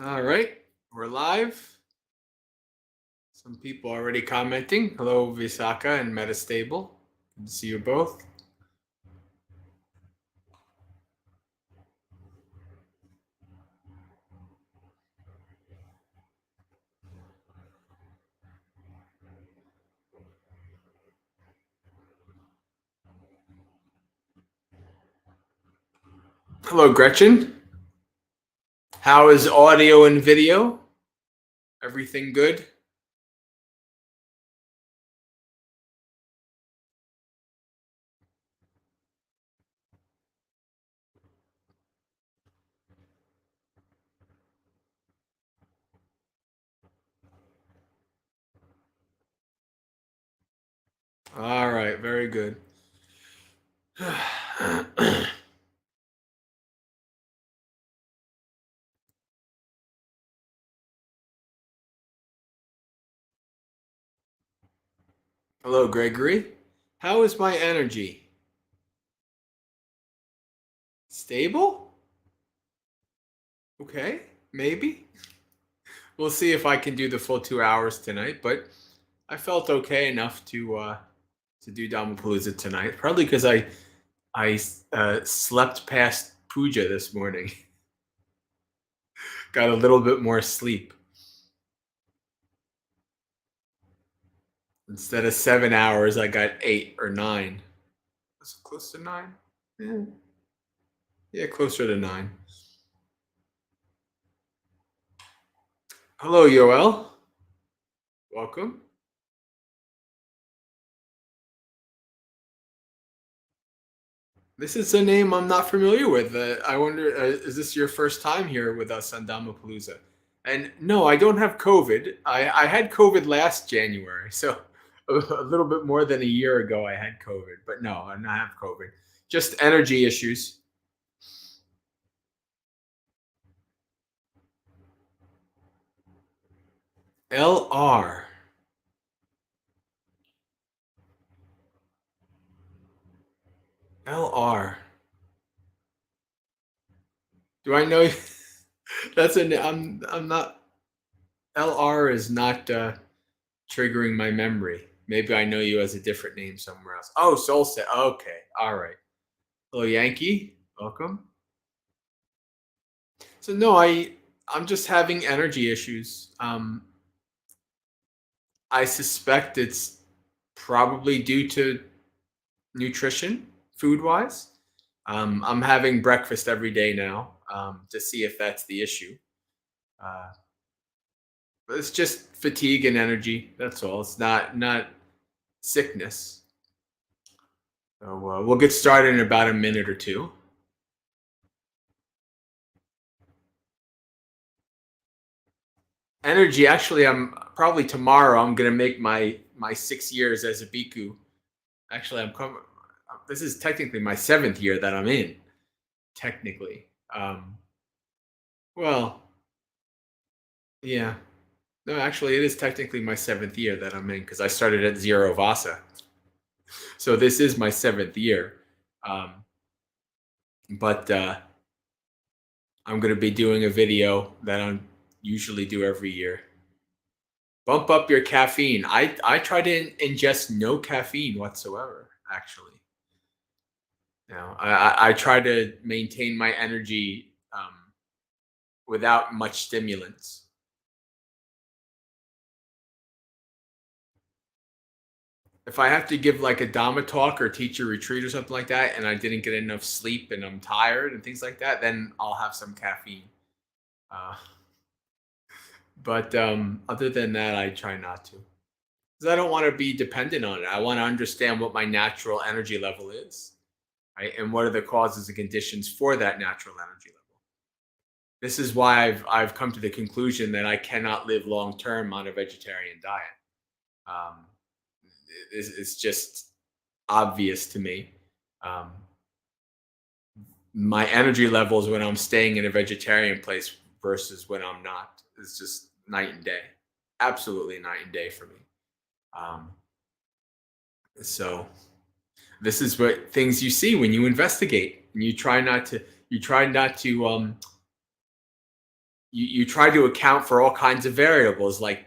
All right, we're live. Some people already commenting. Hello, Visaka and Metastable. Good to see you both. Hello, Gretchen. How is audio and video? Everything good? All right, very good. Hello, Gregory. How is my energy? Stable? Okay, maybe. We'll see if I can do the full 2 hours tonight, but I felt okay enough to do Dhammapalooza tonight. Probably because I slept past puja this morning. Got a little bit more sleep. Instead of 7 hours, I got 8 or 9. Was it close to 9? Yeah, yeah, closer to 9. Hello, Yoel. Welcome. This is a name I'm not familiar with. I wonder, is this your first time here with us on Dhammapalooza? And no, I don't have COVID. I had COVID last January, so a little bit more than a year ago I had COVID. But no, I don't have COVID. Just energy issues. LR. LR. Do I know? That's an. I'm not. LR is not triggering my memory. Maybe I know you as a different name somewhere else. Oh, Soulset. Okay. All right. Hello, Yankee. Welcome. So no, I'm just having energy issues. I suspect it's probably due to nutrition, food wise. I'm having breakfast every day now to see if that's the issue. Uh, but it's just fatigue and energy. That's all. It's not sickness. So we'll get started in about a minute or two. Energy. Actually, I'm probably tomorrow. I'm gonna make my 6 years as a bhikkhu. Actually, I'm coming. This is technically my seventh year that I'm in. Technically, well, yeah. No, actually, it is technically my seventh year that I'm in because I started at zero vasa. So this is my seventh year. Um, but I'm going to be doing a video that I usually do every year. Bump up your caffeine. I try to ingest no caffeine whatsoever. Actually, now I try to maintain my energy without much stimulants. If I have to give like a Dhamma talk or teach a retreat or something like that, and I didn't get enough sleep and I'm tired and things like that, then I'll have some caffeine. Uh, but other than that, I try not to because I don't want to be dependent on it. I want to understand what my natural energy level is, right? And what are the causes and conditions for that natural energy level. This is why I've come to the conclusion that I cannot live long term on a vegetarian diet. Um, it's just obvious to me. Um, my energy levels when I'm staying in a vegetarian place versus when I'm not is just night and day. Absolutely night and day for me. Um, so this is what things you see when you investigate and you try not to you try to account for all kinds of variables, like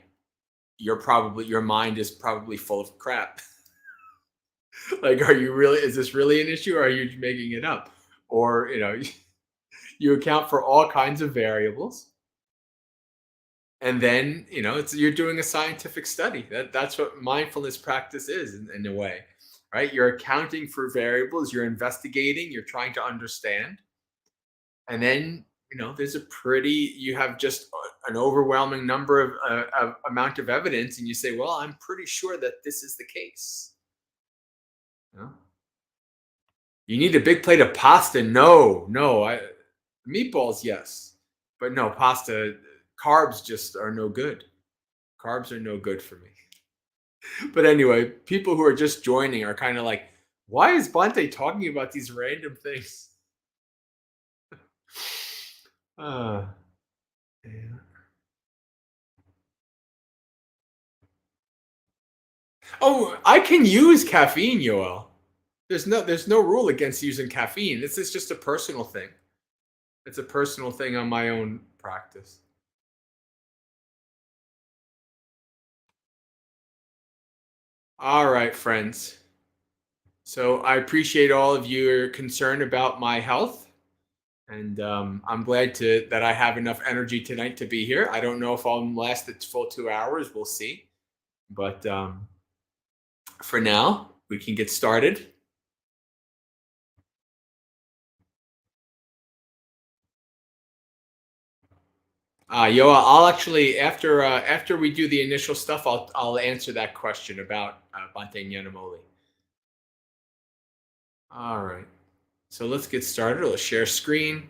your mind is probably full of crap. Like, are you really, is this really an issue, or are you making it up? Or, you account for all kinds of variables, and then, it's, you're doing a scientific study. That's what mindfulness practice is, in a way, right? You're accounting for variables, you're investigating, you're trying to understand, and then, there's a pretty, you have just an overwhelming number of amount of evidence, and you say, well, I'm pretty sure that this is the case. You know? You need a big plate of pasta. No, no. Meatballs, yes, but no pasta. Carbs just are no good. Carbs are no good for me. But anyway, people who are just joining are kind of like, why is Bante talking about these random things? Uh, yeah. Oh, I can use caffeine, Yoel. There's no rule against using caffeine. This is just a personal thing. It's a personal thing on my own practice. All right, friends. So I appreciate all of your concern about my health, and I'm glad that I have enough energy tonight to be here. I don't know if I'll last the full 2 hours. We'll see. But for now, we can get started. Yoa, I'll actually, after we do the initial stuff, I'll answer that question about Bante Yanamoli. All right. So let's get started. Let's share screen.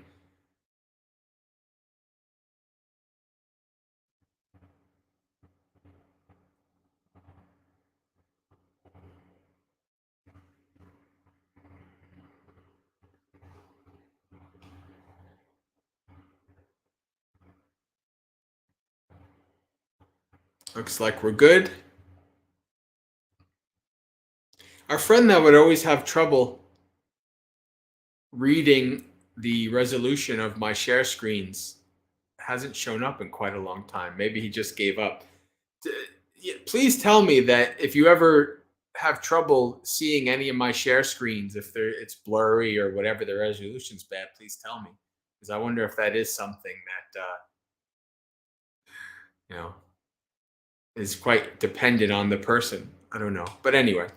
Looks like we're good. Our friend that would always have trouble reading the resolution of my share screens hasn't shown up in quite a long time. Maybe he just gave up. Please tell me that if you ever have trouble seeing any of my share screens, if it's blurry or whatever, the resolution's bad, please tell me, because I wonder if that is something that you know is quite dependent on the person. I don't know, but anyway.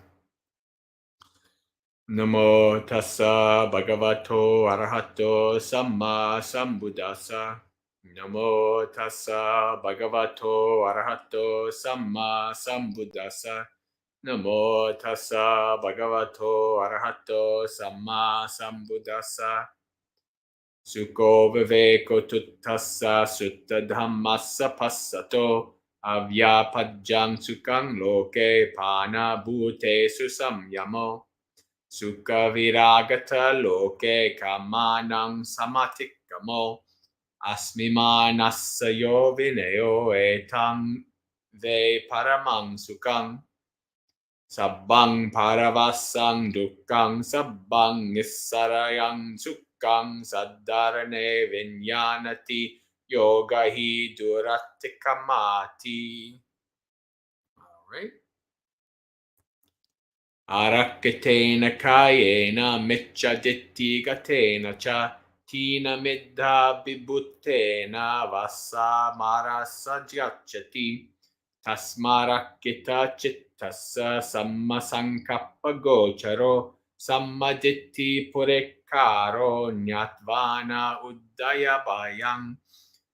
Namo tassa bhagavato arahato samma sambuddhassa. Namo tassa bhagavato arahato samma sambuddhassa. Namo tassa bhagavato arahato samma sambuddhassa. Sukho viveko tuttassa sutta dhammassa passato. Avyapajjang sukhang loke pana bhute susamyamo. Sukha viragata loke kamanang samatikamo. Asmimanassayo vineo etang ve paramang sukhang. Sabbang paravasang dukkang sabbang nissarayang sukhang saddharane vinyanati yoga hi durattikamati. All right. Arakatena kayena michaditti gatena cha tina middha bibuttena vassa marasa jyachati tasmarakita chittassa samma sankappa gocharo sammaditti purekaro nyatvana uddaya bayang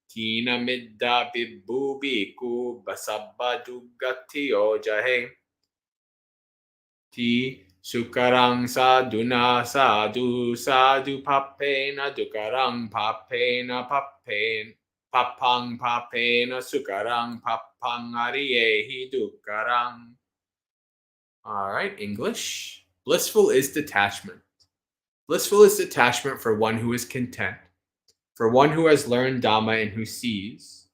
tina middha bibbubiku basabba duggati ojahe. Ti sukarang saduna sadu sadu papena dukarang papena papen papang papena sukarang papang ariyehi dukarang. All right, English. Blissful is detachment. Blissful is detachment for one who is content, for one who has learned Dhamma and who sees.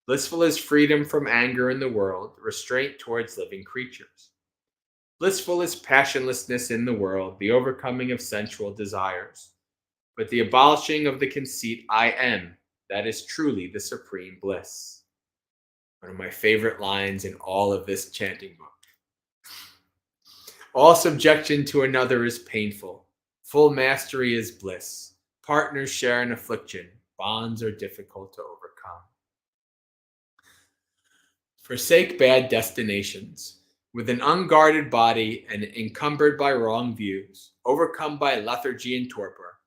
Blissful is freedom from anger in the world, restraint towards living creatures. Blissful is passionlessness in the world, the overcoming of sensual desires, but the abolishing of the conceit I am That is truly the supreme bliss. One of my favorite lines in all of this chanting book. All subjection to another is painful. Full mastery is bliss. Partners share an affliction. Bonds are difficult to overcome. Forsake bad destinations. With an unguarded body and encumbered by wrong views, overcome by lethargy and torpor,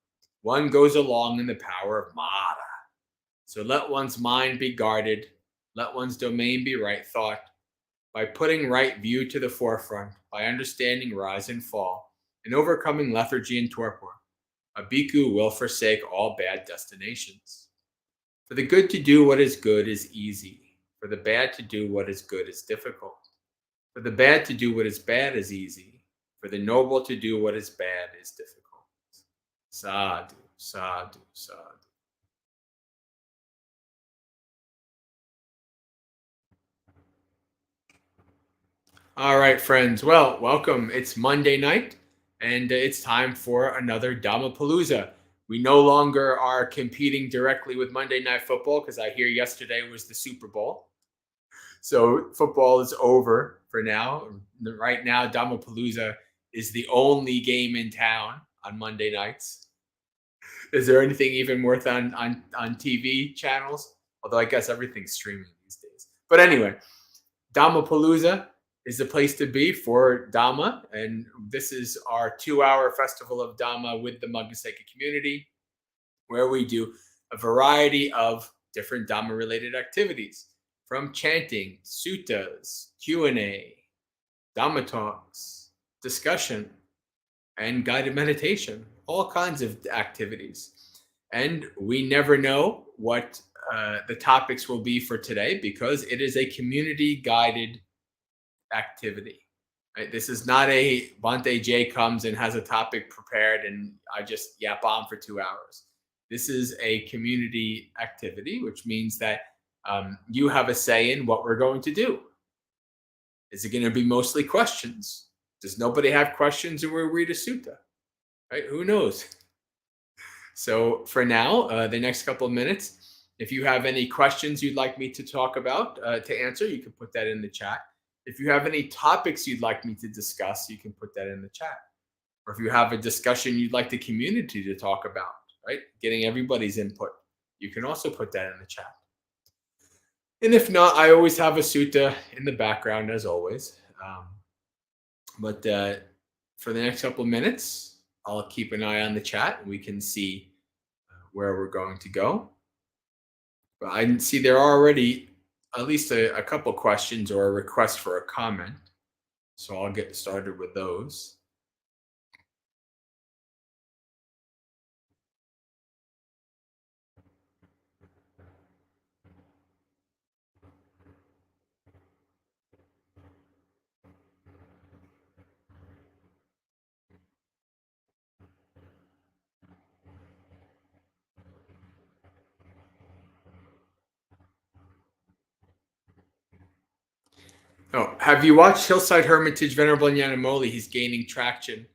one goes along in the power of Mara. So let one's mind be guarded, let one's domain be right thought, by putting right view to the forefront, by understanding rise and fall, and overcoming lethargy and torpor. A bhikkhu will forsake all bad destinations. For the good to do what is good is easy. For the bad to do what is good is difficult. For the bad to do what is bad is easy. For the noble to do what is bad is difficult. Sadhu, sadhu, sadhu. All right, friends. Well, welcome. It's Monday night, and it's time for another Dhammapalooza. We no longer are competing directly with Monday Night Football because I hear yesterday was the Super Bowl. So football is over for now. Right now, Dhammapalooza is the only game in town on Monday nights. Is there anything even worth on TV channels? Although I guess everything's streaming these days. But anyway, Dhammapalooza is the place to be for Dhamma. And this is our 2-hour festival of Dhamma with the Maggasekha community, where we do a variety of different Dhamma-related activities, from chanting, suttas, Q&A, Dhamma talks, discussion, and guided meditation, all kinds of activities. And we never know what the topics will be for today because it is a community-guided activity. Right? This is not a Bhante J comes and has a topic prepared and I just yap on for 2 hours. This is a community activity, which means that you have a say in what we're going to do. Is it going to be mostly questions? Does nobody have questions and we'll read a sutta? Right? Who knows? So for now, the next couple of minutes, if you have any questions you'd like me to talk about, to answer, you can put that in the chat. If you have any topics you'd like me to discuss, you can put that in the chat. Or if you have a discussion you'd like the community to talk about, right? Getting everybody's input, you can also put that in the chat. And if not, I always have a sutta in the background as always. But for the next couple of minutes, I'll keep an eye on the chat and we can see where we're going to go. But I see there are already at least a couple questions or a request for a comment. So I'll get started with those. Oh, have you watched Hillside Hermitage Venerable Yanamoli? He's gaining traction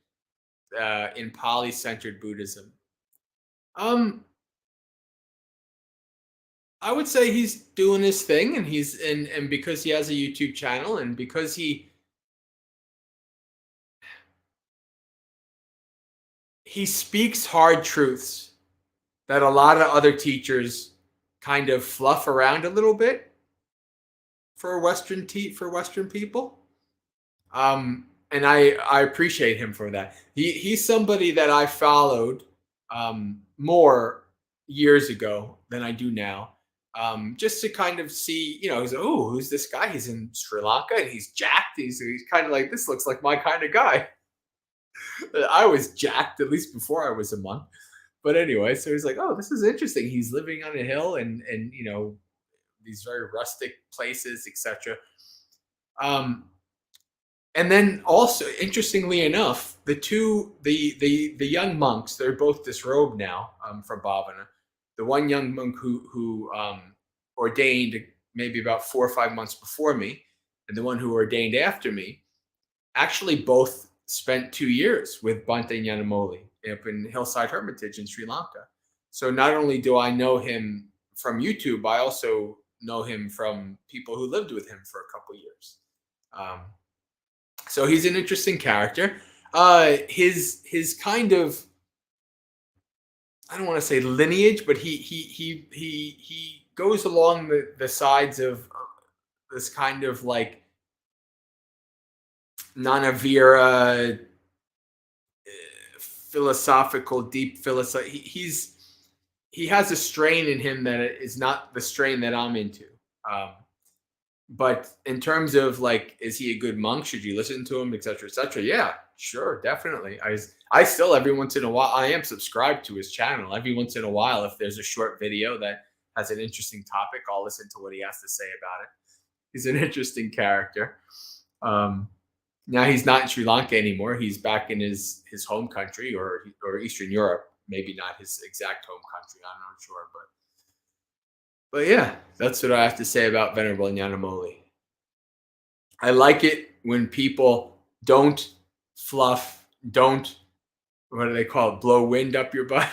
in poly-centered Buddhism. I would say he's doing his thing, and he's and because he has a YouTube channel, and because he speaks hard truths that a lot of other teachers kind of fluff around a little bit for Western people. And I appreciate him for that. He's somebody that I followed more years ago than I do now. Just to kind of see, he's oh, who's this guy? He's in Sri Lanka and he's jacked. He's kind of like, this looks like my kind of guy. I was jacked, at least before I was a monk. But anyway, so he's like, oh, this is interesting. He's living on a hill and these very rustic places, etc. And then also, interestingly enough, the young monks, they're both disrobed now from Bhavana. The one young monk who ordained maybe about 4 or 5 months before me, and the one who ordained after me, actually both spent 2 years with Bhante Yanamoli up in Hillside Hermitage in Sri Lanka. So not only do I know him from YouTube. I also know him from people who lived with him for a couple years. Um, so he's an interesting character. His kind of, I don't want to say lineage, but he goes along the sides of this kind of like Nanavira philosophical, deep philosophy. He has a strain in him that is not the strain that I'm into. Um, but in terms of like, is he a good monk? Should you listen to him, etc., etc.? Yeah, sure, definitely. I still every once in a while I am subscribed to his channel. Every once in a while, if there's a short video that has an interesting topic, I'll listen to what he has to say about it. He's an interesting character. Um, Now he's not in Sri Lanka anymore. He's back in his home country or Eastern Europe. Maybe not his exact home country. I'm not sure, but yeah, that's what I have to say about Venerable Yanamoli. I like it when people don't fluff, don't, what do they call it, blow wind up your butt.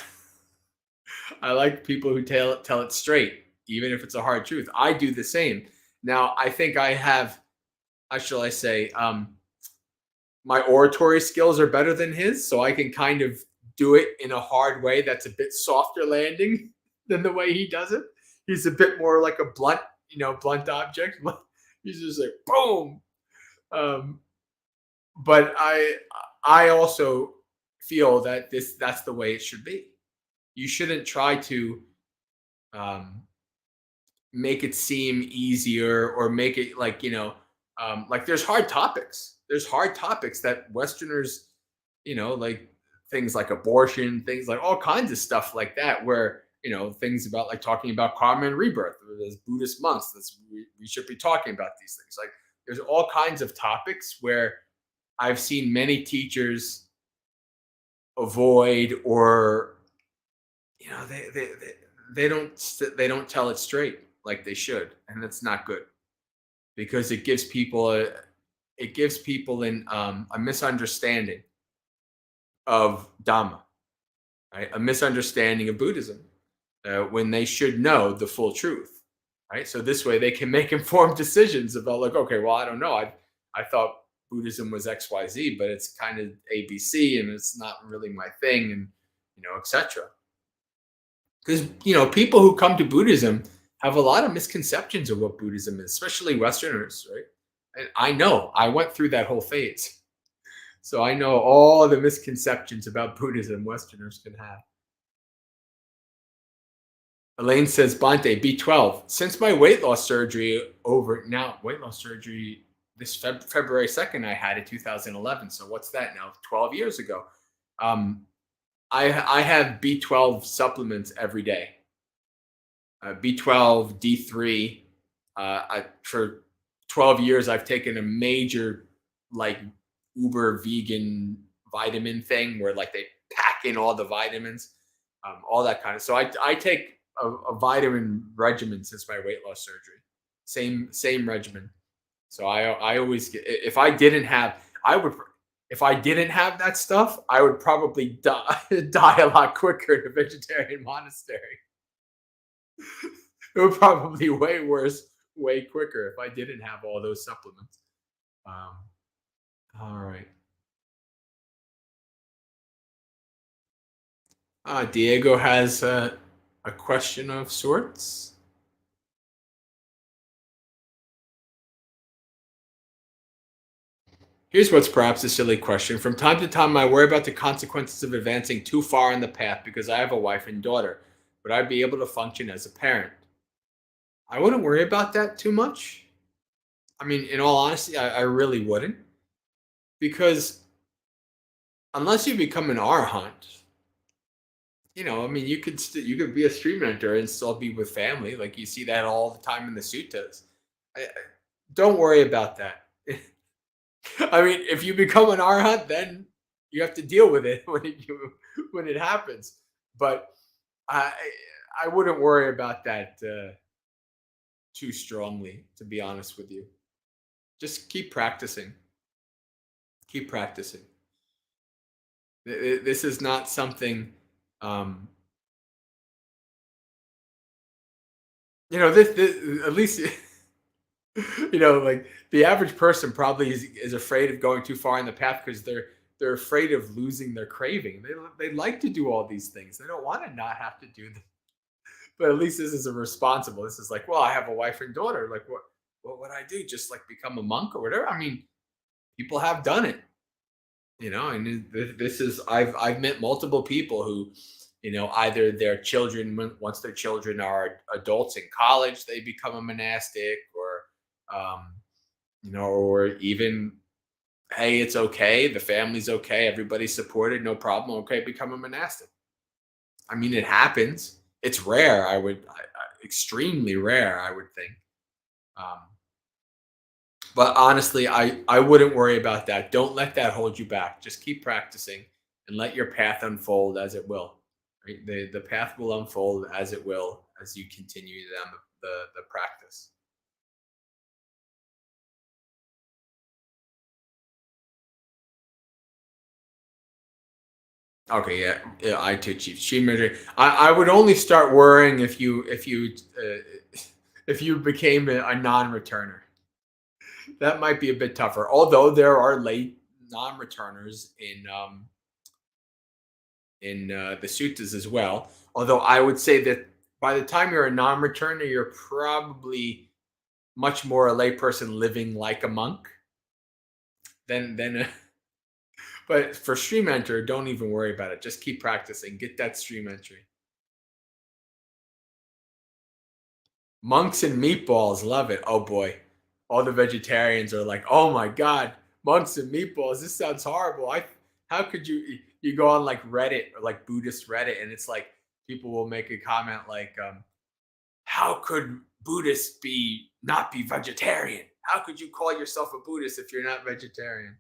I like people who tell it straight, even if it's a hard truth. I do the same. Now I think I have, how shall I say, my oratory skills are better than his, so I can kind of do it in a hard way that's a bit softer landing than the way he does it. He's a bit more like a blunt, blunt object. He's just like boom. Um, but I also feel that that's the way it should be. You shouldn't try to um, make it seem easier or make it like like there's hard topics. There's hard topics that Westerners, like things like abortion, things like all kinds of stuff like that, where things about like talking about karma and rebirth. There's Buddhist monks. We should be talking about these things. Like there's all kinds of topics where I've seen many teachers avoid, or they don't tell it straight like they should, and that's not good because it gives people a misunderstanding of Dhamma, right? A misunderstanding of Buddhism when they should know the full truth, right? So this way they can make informed decisions about like, okay, well, I don't know, I thought Buddhism was XYZ, but it's kind of ABC, and it's not really my thing, and etc. Because people who come to Buddhism have a lot of misconceptions of what Buddhism is, especially Westerners, right? And I know I went through that whole phase, so I know all the misconceptions about Buddhism Westerners can have. Elaine says, Bante, B12. Since my weight loss surgery weight loss surgery this February 2nd, I had in 2011. So what's that now? 12 years ago. I have B12 supplements every day. B12, D3. For 12 years, I've taken a major like uber vegan vitamin thing where like they pack in all the vitamins, all that kind of. So I take a vitamin regimen since my weight loss surgery. Same regimen. So I always get, if I didn't have that stuff, I would probably die a lot quicker in a vegetarian monastery. It would probably be way worse, way quicker if I didn't have all those supplements. All right. Diego has a question of sorts. Here's what's perhaps a silly question. From time to time, I worry about the consequences of advancing too far on the path because I have a wife and daughter. Would I be able to function as a parent? I wouldn't worry about that too much. I mean, in all honesty, I really wouldn't. Because unless you become an arhat, I mean, you could be a stream mentor and still be with family. Like you see that all the time in the suttas. Don't worry about that. I mean, if you become an arhat, then you have to deal with it when it happens. But I I wouldn't worry about that too strongly, to be honest with you. Just keep practicing. Keep practicing. This is not something. Um, this at least like the average person probably is afraid of going too far in the path because they're afraid of losing their craving. They like to do all these things. They don't want to not have to do them. But at least this is a responsible. This is like, well, I have a wife and daughter. Like, what would I do? Just like become a monk or whatever? I mean, people have done it, and this is I've met multiple people who, either their children once their children are adults in college, they become a monastic, or or even, hey, it's okay, the family's okay, everybody's supported, no problem, okay, become a monastic. I mean, it happens. It's rare. Extremely rare, I would think. Um, but honestly, I wouldn't worry about that. Don't let that hold you back. Just keep practicing and let your path unfold as it will. Right? The path will unfold as it will as you continue down the practice. Okay, yeah, yeah, I too, Chief. Stream measure. I would only start worrying if you became a non-returner. That might be a bit tougher. Although there are late non-returners in the suttas as well. Although I would say that by the time you're a non-returner, you're probably much more a layperson living like a monk than a, but for stream enter, don't even worry about it. Just keep practicing. Get that stream entry. Monks and meatballs, love it. Oh boy. All the vegetarians are like, "Oh my god, monks and meatballs. This sounds horrible." I How could you go on like Reddit or like Buddhist Reddit and it's like people will make a comment like how could Buddhists be not be vegetarian? How could you call yourself a Buddhist if you're not vegetarian?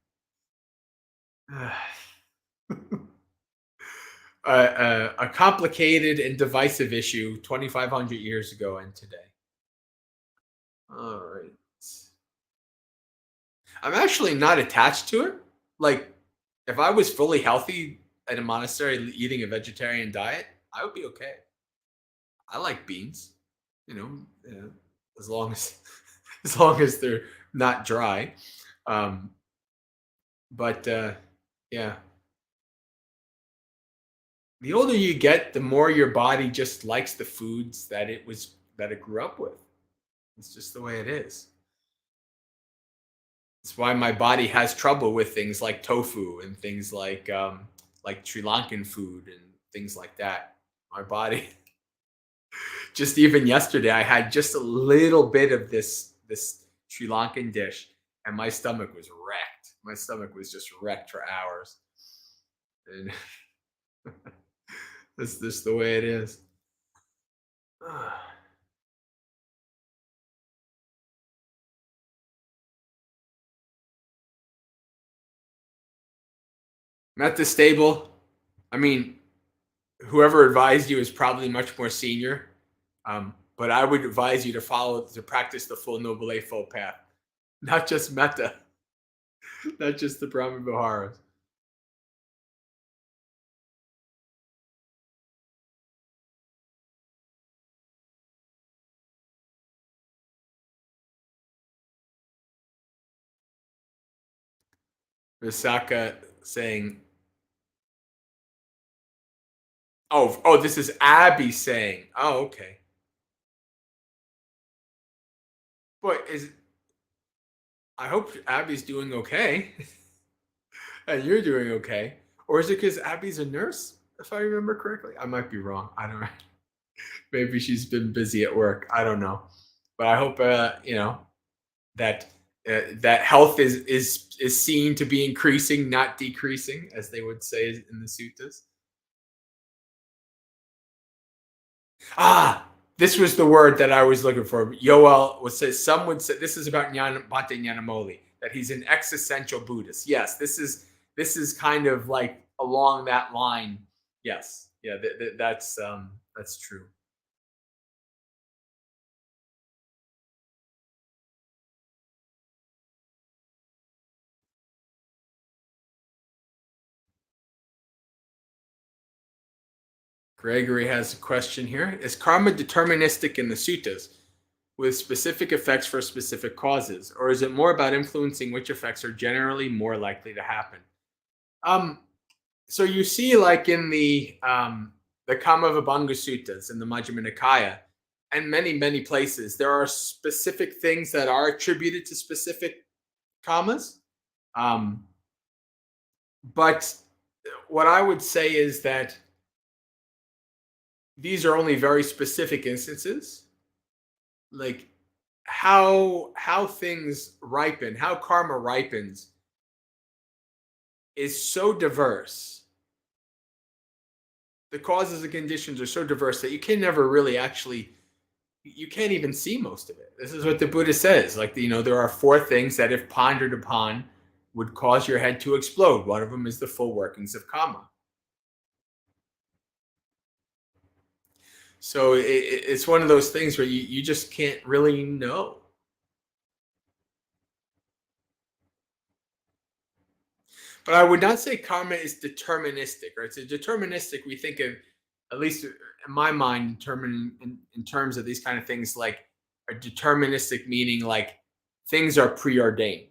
A complicated and divisive issue 2,500 years ago and today. All right. I'm actually not attached to it. Like, if I was fully healthy at a monastery eating a vegetarian diet, I would be okay. I like beans, as long as as long as they're not dry. Um, but yeah, the older you get, the more your body just likes the foods that it grew up with. It's just the way it is. It's why my body has trouble with things like tofu and things like Sri Lankan food and things like that. My body, just even yesterday, I had just a little bit of this Sri Lankan dish, and my stomach was wrecked. My stomach was just wrecked for hours. And this the way it is. Not this stable. I mean, whoever advised you is probably much more senior. But I would advise you to practice the full Noble Eightfold Path, not just metta, not just the Brahma Viharas. Visakha saying, oh, this is Abby saying, oh, okay. Boy, I hope Abby's doing okay, and you're doing okay. Or is it because Abby's a nurse? If I remember correctly, I might be wrong. I don't know. Maybe she's been busy at work. I don't know, but I hope that that health is seen to be increasing, not decreasing, as they would say in the suttas. Ah, this was the word that I was looking for. Yoel was says some would say this is about Bhante Yanamoli, that he's an existential Buddhist. Yes, this is kind of like along that line. Yes, yeah, that's true. Gregory has a question here. Is karma deterministic in the suttas? with specific effects for specific causes, or is it more about influencing which effects are generally more likely to happen? Um, so you see, like in the Kamavibhanga Suttas in the Majjhima Nikaya, and many places, there are specific things that are attributed to specific kamas. Um, but what I would say is that these are only very specific instances, like how things ripen, how karma ripens is so diverse. The causes and conditions are so diverse that you can never really actually, you can't even see most of it. This is what the Buddha says. Like, there are four things that, if pondered upon, would cause your head to explode. One of them is the full workings of karma. So it's one of those things where you just can't really know. But I would not say karma is deterministic, right? So deterministic, we think of, at least in my mind, in terms of these kind of things, like a deterministic meaning like things are preordained,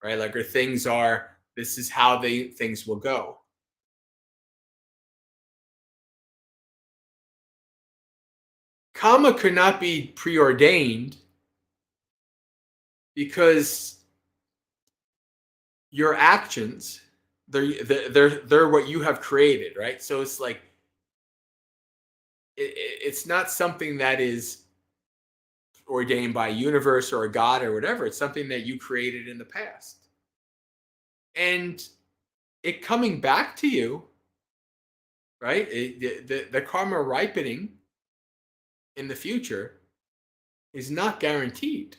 right? Like, or things are, this is how things will go. Karma could not be preordained because your actions, they're what you have created, right? So it's like it's not something that is ordained by a universe or a god or whatever. It's something that you created in the past, and it coming back to you, right? The karma ripening in the future is not guaranteed,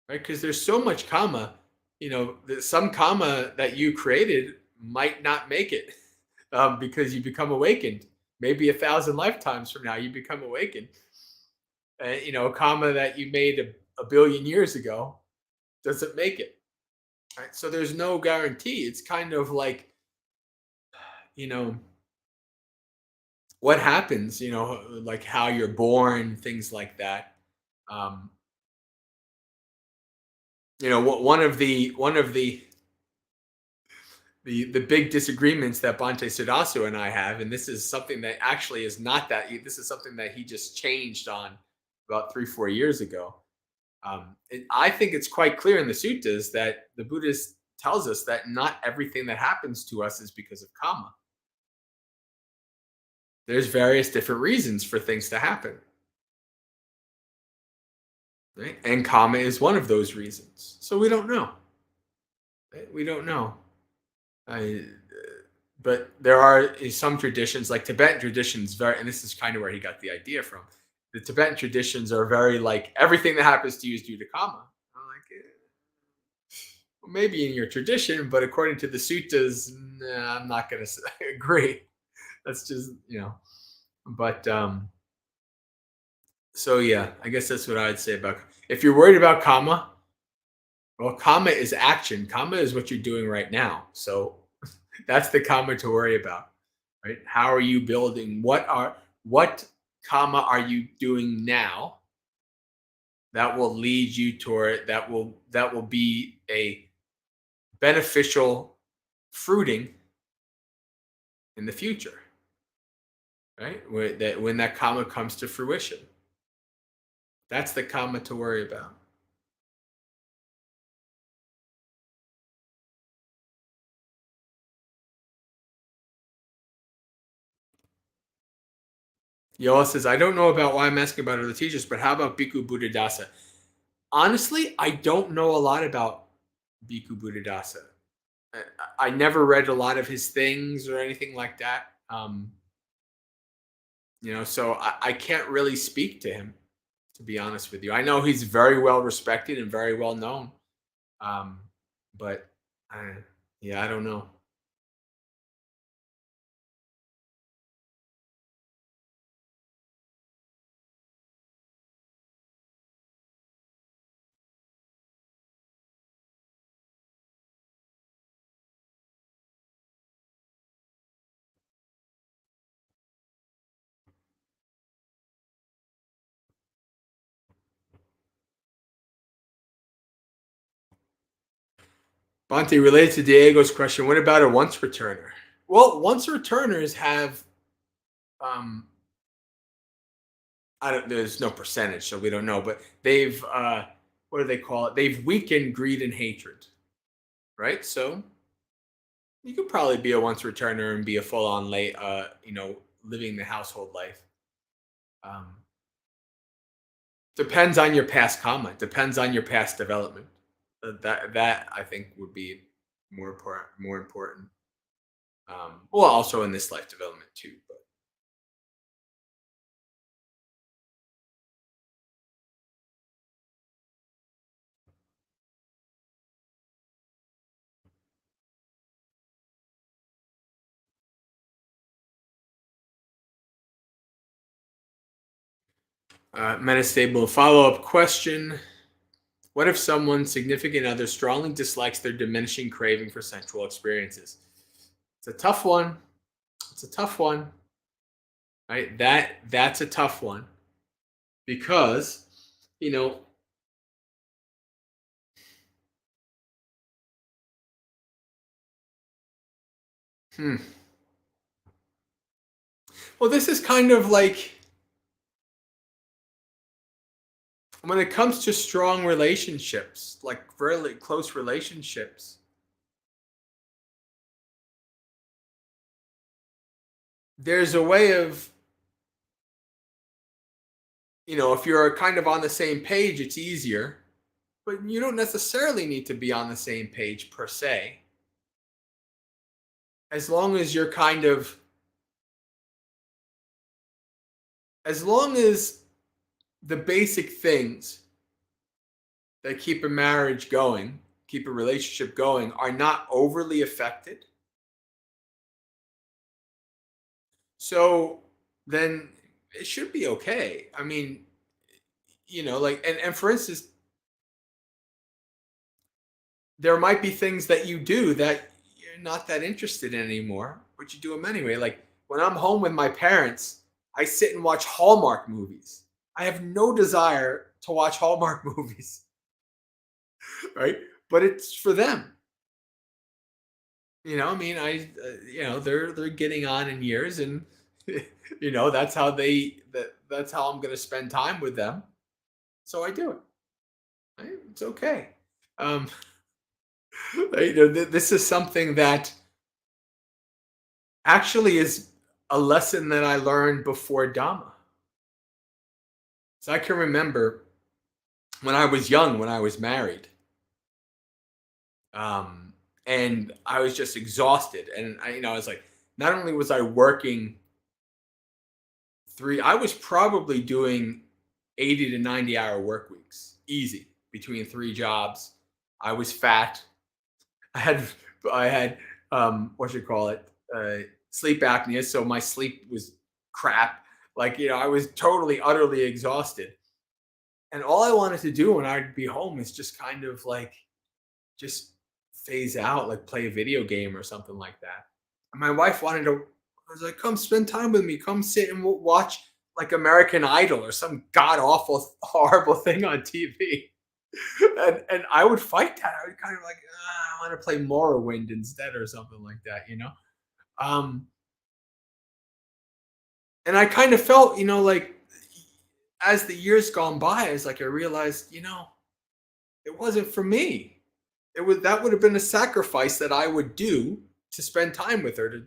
right? Because there's so much karma, some karma that you created might not make it, because you become awakened. Maybe 1,000 lifetimes from now, you become awakened. Karma that you made a billion years ago doesn't make it. Right? So there's no guarantee. It's kind of like, you know, what happens, like how you're born, things like that. Um, one of the big disagreements that Bhante Sudasu and I have, and this is something that actually is not that. This is something that he just changed on about 3-4 years ago. I think it's quite clear in the suttas that the Buddhist tells us that not everything that happens to us is because of karma. There's various different reasons for things to happen, right? And karma is one of those reasons. So we don't know. Right? We don't know. I, but there are some traditions, like Tibetan traditions, and this is kind of where he got the idea from. The Tibetan traditions are very like everything that happens to you is due to karma. I'm like, well, maybe in your tradition, but according to the suttas, nah, I'm not going to agree. That's just, but so yeah, I guess that's what I'd say about, if you're worried about karma, well, karma is action. Karma is what you're doing right now. So that's the karma to worry about, right? How are you building? What karma are you doing now that will lead you toward, that will be a beneficial fruiting in the future, right? When that karma comes to fruition, that's the karma to worry about. Yola says, I don't know about why I'm asking about other teachers, but how about Bhikkhu Buddhadasa? Honestly, I don't know a lot about Bhikkhu Buddhadasa. I never read a lot of his things or anything like that. So I can't really speak to him, to be honest with you. I know he's very well respected and very well known. Um, but yeah, I don't know. Bonte, related to Diego's question, what about a once returner? Well, once returners have, um, I don't. There's no percentage, so we don't know. But they've, what do they call it? They've weakened greed and hatred, right? So you could probably be a once returner and be a full on late, living the household life. Um, Depends on your past comment. Depends on your past development. That I think would be more important. More important. Well, also in this life development too. Metastable follow up question. What if someone's significant other strongly dislikes their diminishing craving for sensual experiences? It's a tough one. It's a tough one. Right? That's a tough one because, you know, hmm. Well, this is kind of like when it comes to strong relationships, like really close relationships, there's a way of, if you're kind of on the same page, it's easier, but you don't necessarily need to be on the same page per se. As long as you're kind of, as long as the basic things that keep a marriage going, keep a relationship going, are not overly affected. So then it should be okay. I mean, like, and for instance, there might be things that you do that you're not that interested in anymore, but you do them anyway. Like when I'm home with my parents, I sit and watch Hallmark movies. I have no desire to watch Hallmark movies, right? But it's for them. I mean, they're getting on in years, and that's how that's how I'm going to spend time with them. So I do it. Right? It's okay. Um, this is something that actually is a lesson that I learned before Dhamma. So I can remember when I was young, when I was married, um, and I was just exhausted, and I was like, not only was I working I was probably doing 80 to 90-hour work weeks, easy, between three jobs. I was fat. I had I had what you call it, sleep apnea, so my sleep was crap. Like, I was totally utterly exhausted. And all I wanted to do when I'd be home is just kind of like just phase out, like play a video game or something like that. And my wife wanted to, I was like, come spend time with me. Come sit and watch like American Idol or some god awful, horrible thing on TV. And I would fight that. I would kind of like, I want to play Morrowind instead or something like that. Um, and I kind of felt, like as the years gone by, it's like I realized, it wasn't for me. That would have been a sacrifice that I would do to spend time with her, to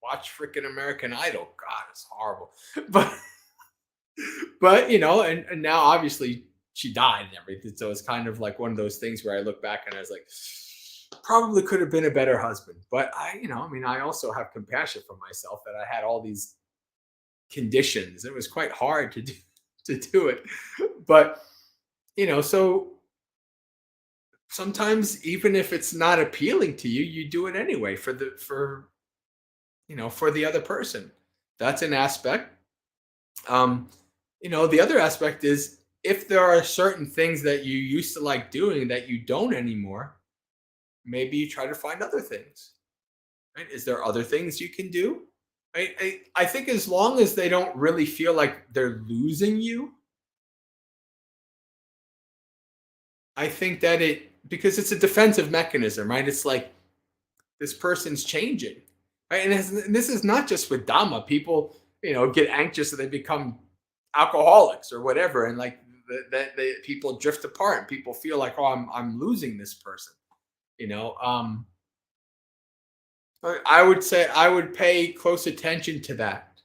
watch freaking American Idol. God, it's horrible. But and now obviously she died and everything. So it's kind of like one of those things where I look back and I was like, probably could have been a better husband. But I mean, I also have compassion for myself that I had all these conditions. It was quite hard to do it. But so sometimes even if it's not appealing to you, you do it anyway for the other person. That's an aspect. Um, the other aspect is if there are certain things that you used to like doing that you don't anymore, maybe you try to find other things. Right? Is there other things you can do? I think as long as they don't really feel like they're losing you, I think that because it's a defensive mechanism, right? It's like this person's changing, right? And this is not just with Dhamma. People, get anxious and they become alcoholics or whatever, and like that people drift apart and people feel like, oh, I'm losing this person, you know. I would say I would pay close attention to that,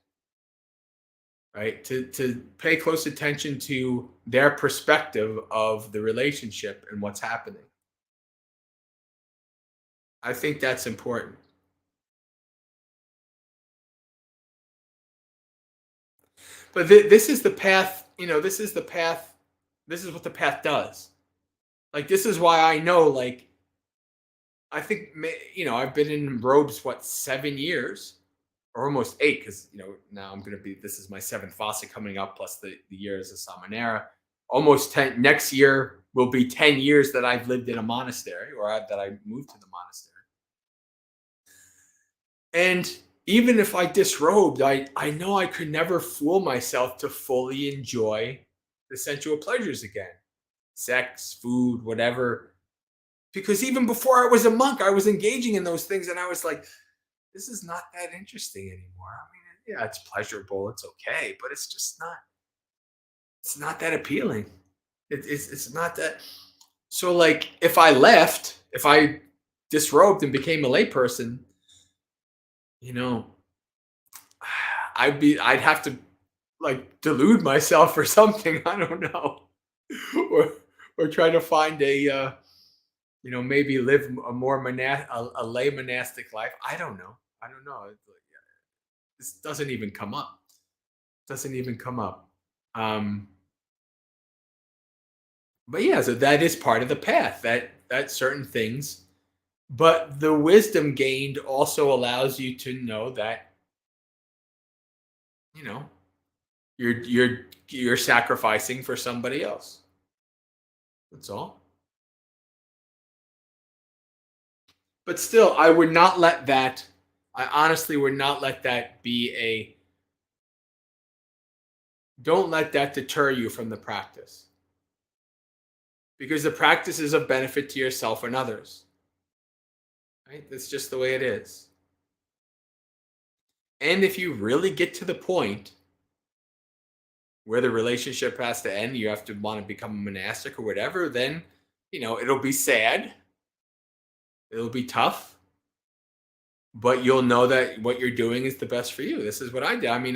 right? To pay close attention to their perspective of the relationship and what's happening. I think that's important. But this is the path, this is the path. This is what the path does. Like, this is why I know, like, I think, I've been in robes, what, 7 years or almost 8, because, now this is my 7th Vasa coming up, plus the year as a Samanera. Almost 10, next year will be 10 years that I've lived in a monastery, or that I moved to the monastery. And even if I disrobed, I know I could never fool myself to fully enjoy the sensual pleasures again. Sex, food, whatever. Because even before I was a monk, I was engaging in those things, and I was like, this is not that interesting anymore. I mean, yeah, it's pleasurable, it's okay, but it's not that appealing. It's not that. So, like, if I disrobed and became a layperson, I'd have to, like, delude myself or something. I don't know, or try to find maybe live a more a lay monastic life. I don't know. This doesn't even come up. Doesn't even come up. But yeah, so that is part of the path. That certain things, but the wisdom gained also allows you to know that you know you're sacrificing for somebody else. That's all. But still, I would not let that. I honestly would not let that be a. Don't let that deter you from the practice, because the practice is of benefit to yourself and others. Right? That's just the way it is. And if you really get to the point where the relationship has to end, you have to want to become a monastic or whatever, then, it'll be sad. It'll be tough. But you'll know that what you're doing is the best for you. This is what I did. I mean,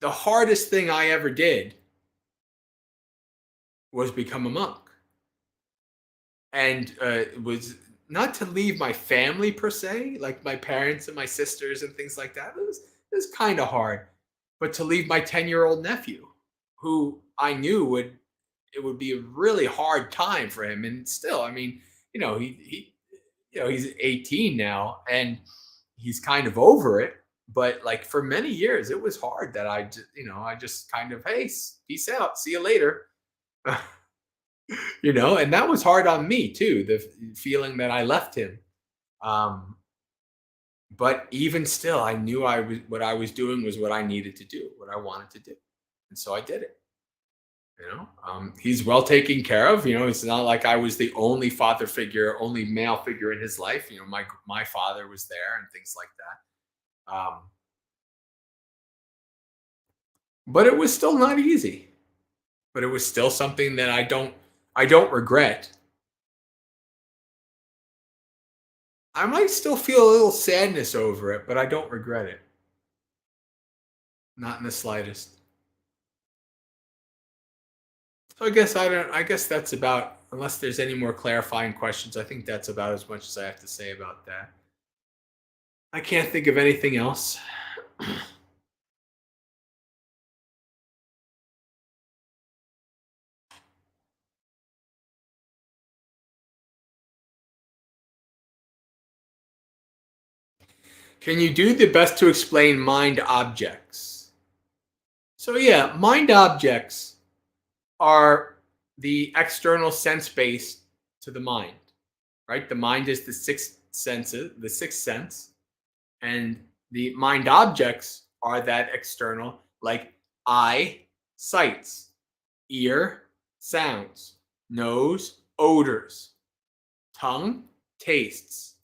the hardest thing I ever did was become a monk. And it was not to leave my family per se, like my parents and my sisters and things like that. It was kind of hard. But to leave my 10-year-old nephew, who I knew it would be a really hard time for him. And still, I mean, he's 18 now, and he's kind of over it. But like, for many years, it was hard that I just kind of, hey, peace out, see you later. And that was hard on me too, the feeling that I left him. But even still, I knew what I was doing was what I needed to do, what I wanted to do. And so I did it. He's well taken care of. It's not like I was the only father figure, only male figure in his life. My father was there and things like that. But it was still not easy. But it was still something that I don't regret. I might still feel a little sadness over it, but I don't regret it. Not in the slightest. So I guess that's about, unless there's any more clarifying questions, I think that's about as much as I have to say about that. I can't think of anything else. Can you do the best to explain mind objects? So yeah, mind objects are the external sense base to the mind, right? The mind is the sixth sense, and the mind objects are that external, like eye, sights, ear, sounds, nose, odors. Tongue, tastes.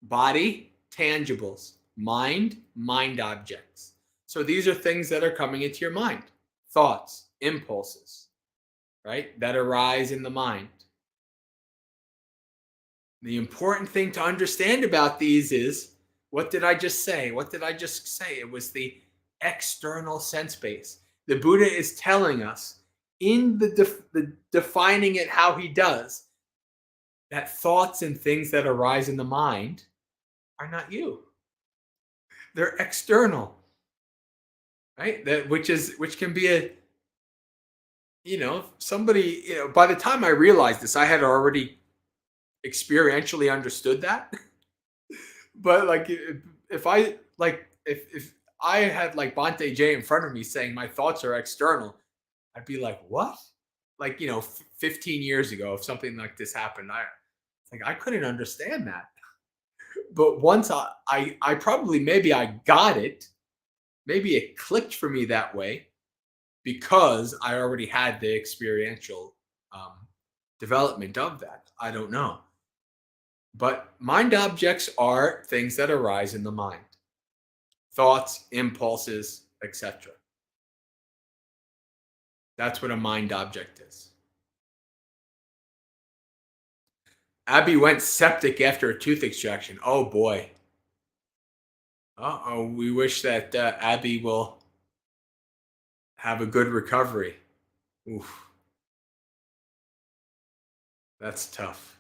Body, tangibles. Mind, mind objects. So these are things that are coming into your mind. Thoughts, impulses, right? That arise in the mind. The important thing to understand about these is, what did I just say? What did I just say? It was the external sense base. The Buddha is telling us in the defining it how he does, that thoughts and things that arise in the mind are not you. They're external, right? Which can be a, somebody, by the time I realized this, I had already experientially understood that. But like, if I had like Bhante J in front of me saying my thoughts are external, I'd be like, what? Like, 15 years ago, if something like this happened, I couldn't understand that. But once I probably, maybe I got it, maybe it clicked for me that way because I already had the experiential development of that. I don't know. But mind objects are things that arise in the mind. Thoughts, impulses, etc. That's what a mind object is. Abby went septic after a tooth extraction. Oh boy. Uh-oh. We wish that Abby will have a good recovery. Oof. That's tough.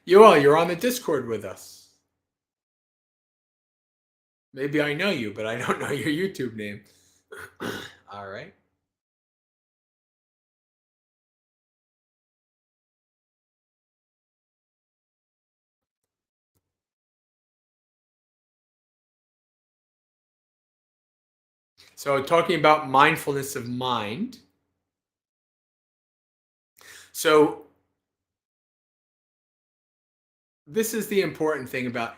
You're on the Discord with us. Maybe I know you, but I don't know your YouTube name. All right. So talking about mindfulness of mind. So this is the important thing about,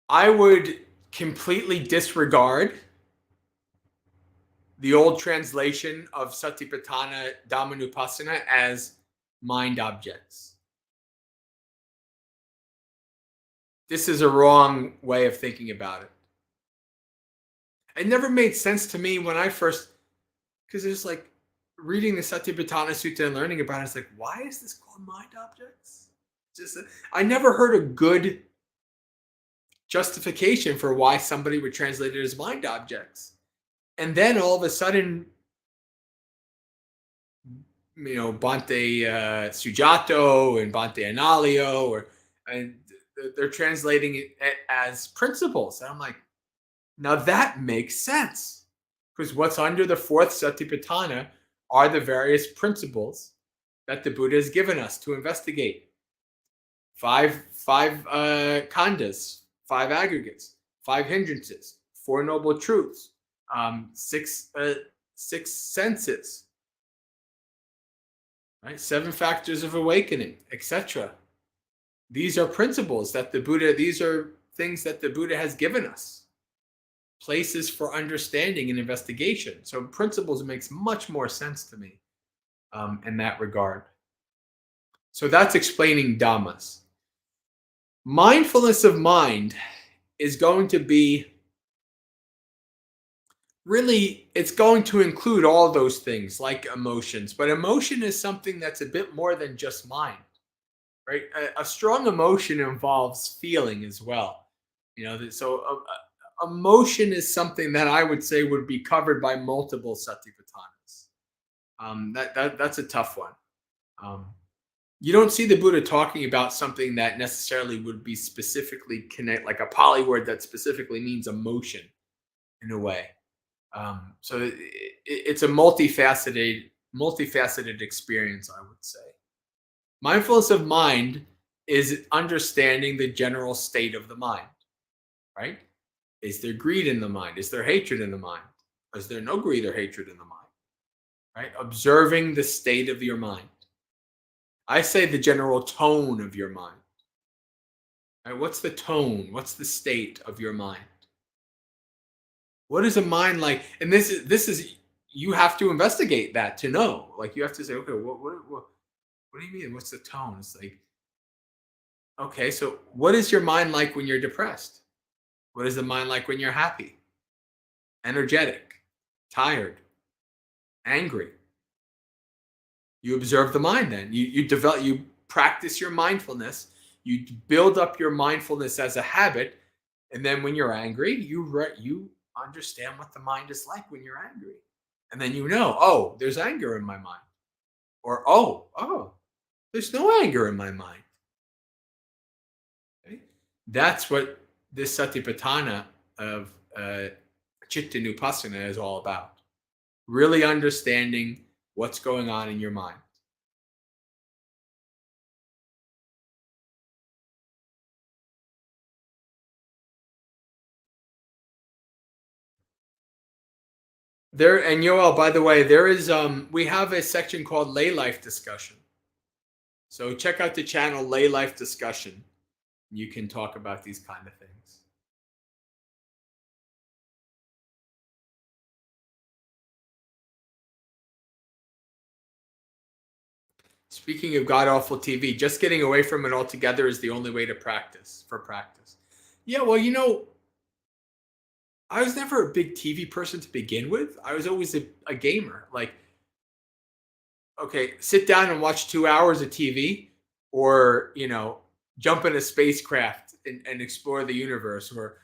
I would completely disregard the old translation of Satipatthana Dhammanupassana as mind objects. This is a wrong way of thinking about it. It never made sense to me when I first, because it's like reading the Satipatthana Sutta and learning about it, it's like, why is this called mind objects? I never heard a good justification for why somebody would translate it as mind objects. And then all of a sudden, Bhante Sujato and Bhante Analio, and they're translating it as principles. And I'm like, now that makes sense. Because what's under the fourth Satipatthana are the various principles that the Buddha has given us to investigate. Five khandhas, 5 aggregates, 5 hindrances, 4 noble truths, 6 senses, right? 7 factors of awakening, etc. These are principles that these are things that the Buddha has given us. Places for understanding and investigation. So principles makes much more sense to me in that regard. So that's explaining Dhammas. Mindfulness of mind is going to be really, it's going to include all those things like emotions, but emotion is something that's a bit more than just mind, right? A strong emotion involves feeling as well. So emotion is something that I would say would be covered by multiple Satipatthanas. That's a tough one. You don't see the Buddha talking about something that necessarily would be specifically connect, like a Pali word that specifically means emotion in a way. So it's a multifaceted experience, I would say. Mindfulness of mind is understanding the general state of the mind, right? Is there greed in the mind? Is there hatred in the mind? Is there no greed or hatred in the mind? Right? Observing the state of your mind. I say the general tone of your mind. Right? What's the tone? What's the state of your mind? What is a mind like? And this is you have to investigate that to know. Like you have to say, okay, what do you mean? What's the tone? It's like, okay, so what is your mind like when you're depressed? What is the mind like when you're happy, energetic, tired, angry? You observe the mind then. You practice your mindfulness. You build up your mindfulness as a habit, and then when you're angry, you understand what the mind is like when you're angry. And then you know, oh, there's anger in my mind. Or oh, there's no anger in my mind. Okay? That's what this satipatthana of chitta nupassana is all about. Really understanding what's going on in your mind. There and Yoel, by the way, there is we have a section called lay life discussion. So check out the channel Lay Life Discussion. You can talk about these kind of things. Speaking of god awful TV, just getting away from it altogether is the only way to practice for practice. Yeah, well, I was never a big TV person to begin with. I was always a gamer. Like, okay, sit down and watch 2 hours of TV, or jump in a spacecraft and explore the universe, or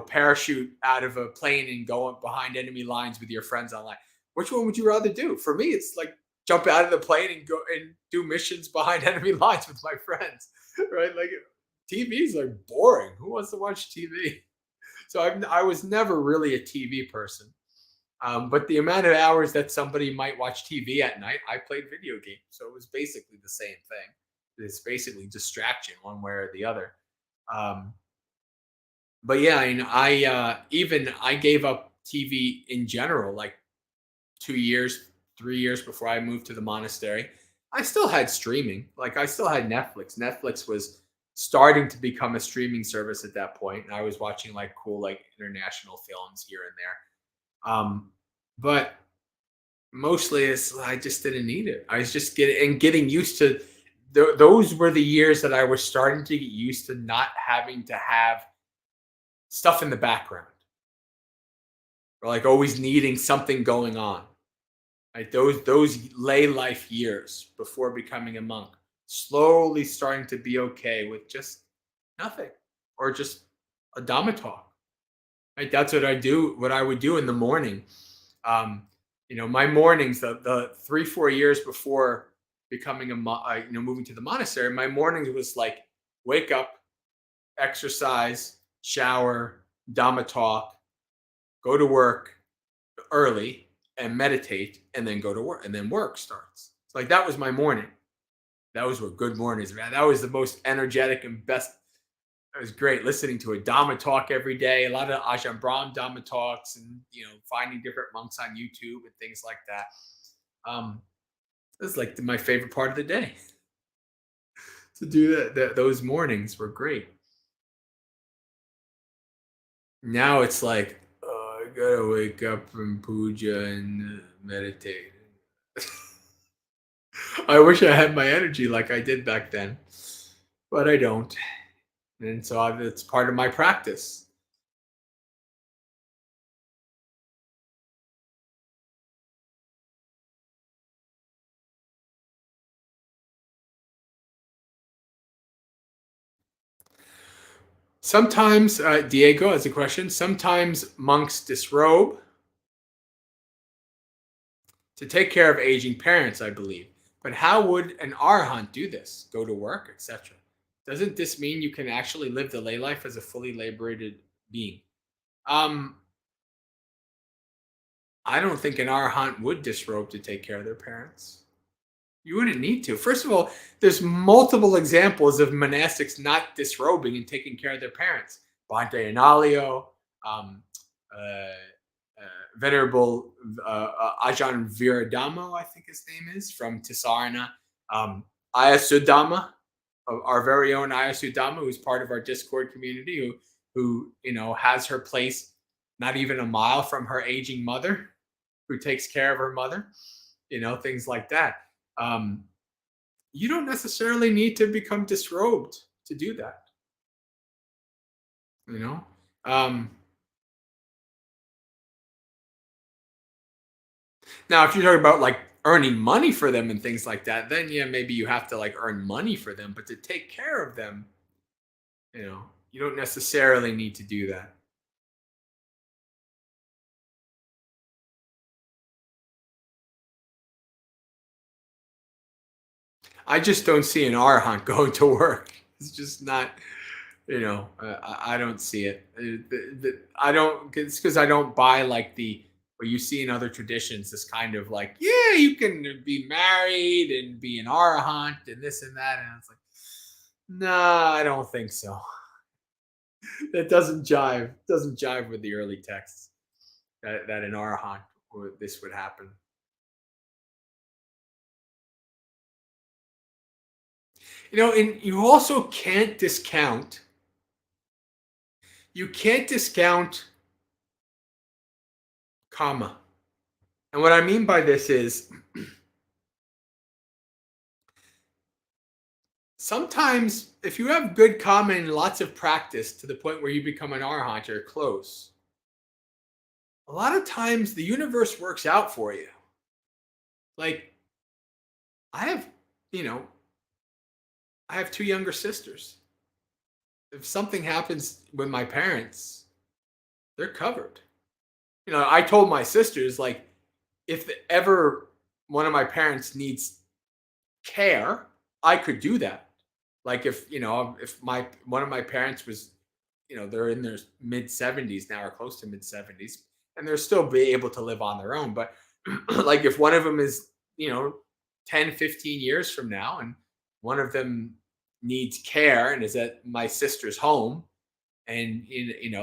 parachute out of a plane and go up behind enemy lines with your friends online. Which one would you rather do? For me, it's like jump out of the plane and go and do missions behind enemy lines with my friends, right? Like TV is like boring. Who wants to watch TV? So I was never really a TV person. But the amount of hours that somebody might watch TV at night, I played video games. So it was basically the same thing. It's basically distraction one way or the other. Um, but yeah, even I gave up TV in general, like 2 years, 3 years before I moved to the monastery. I still had streaming. Like I still had Netflix. Netflix was starting to become a streaming service at that point, and I was watching like cool like international films here and there. But mostly I just didn't need it. I was just getting used to those were the years that I was starting to get used to not having to have stuff in the background, or like always needing something going on. Right? Those lay life years before becoming a monk, slowly starting to be okay with just nothing, or just a Dhamma talk. Right? That's what I do. What I would do in the morning. Um, my mornings, the 3 4 years before becoming moving to the monastery, my mornings was like wake up, exercise, shower, Dhamma talk, go to work early and meditate, and then go to work, and then work starts. It's like that was my morning. That was what good mornings, man. That was the most energetic and best. It was great listening to a Dhamma talk every day, a lot of Ajahn Brahm Dhamma talks, and finding different monks on YouTube and things like that. This is like my favorite part of the day to do that. Those mornings were great. Now it's like, oh, I gotta wake up from puja and meditate. I wish I had my energy like I did back then, but I don't. And so it's part of my practice. Sometimes, Diego has a question. Sometimes monks disrobe to take care of aging parents, I believe. But how would an arahant do this? Go to work, etc. Doesn't this mean you can actually live the lay life as a fully liberated being? Um, I don't think an arahant would disrobe to take care of their parents. You wouldn't need to. First of all, there's multiple examples of monastics not disrobing and taking care of their parents. Bhante Análio, um, uh, venerable Ajahn Viradamo, I think his name is, from Tisarana. Um, Ayasudama, our very own Ayasudama, who's part of our Discord community, who has her place not even a mile from her aging mother, who takes care of her mother. Things like that. Um, you don't necessarily need to become disrobed to do that. You know. Um, Now, if you're talking about like earning money for them and things like that, then yeah, maybe you have to like earn money for them. But to take care of them, you know, you don't necessarily need to do that. I just don't see an arhat going to work. It's just not, I don't see it. I don't. It's because I don't buy like the what you see in other traditions. This kind of like, yeah, you can be married and be an arhat and this and that, and it's like, nah, I don't think so. That doesn't jive with the early texts that in Arahant this would happen. And you can't discount karma. And what I mean by this is sometimes if you have good karma and lots of practice to the point where you become an arhat or close, a lot of times the universe works out for you. Like I have, you know, I have two younger sisters. If something happens with my parents, they're covered. I told my sisters, like, if ever one of my parents needs care, I could do that. Like, if my one of my parents was, they're in their mid 70s now or close to mid 70s, and they're still be able to live on their own. But like, if one of them is, 10, 15 years from now, and one of them needs care and is at my sister's home, and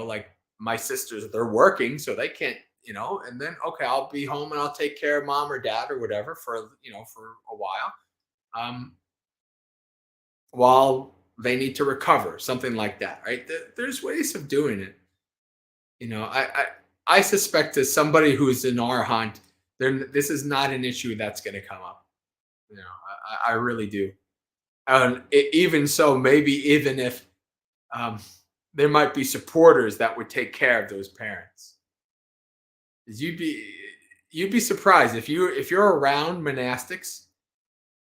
like my sisters, they're working so they can't, and then okay, I'll be home and I'll take care of mom or dad or whatever for a while, um while they need to recover, something like that, right? There's ways of doing it. I suspect as somebody who's an arhat, this is not an issue that's going to come up. I really do. Even so, maybe even if um there might be supporters that would take care of those parents. 'Cause you'd be surprised if you're around monastics,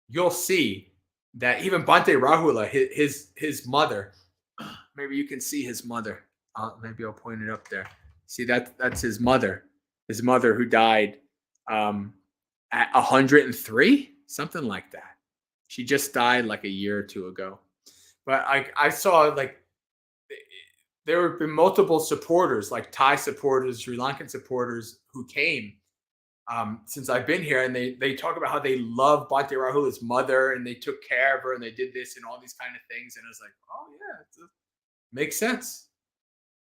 you'll see that even Bante Rahula, his mother, maybe you can see his mother. Maybe I'll point it up there. See that's his mother who died at 103, something like that. She just died like a year or two ago. But I saw like there have been multiple supporters, like Thai supporters, Sri Lankan supporters, who came since I've been here, and they talk about how they love Bhante Rahula's mother, and they took care of her, and they did this and all these kind of things, and I was like, oh yeah, makes sense.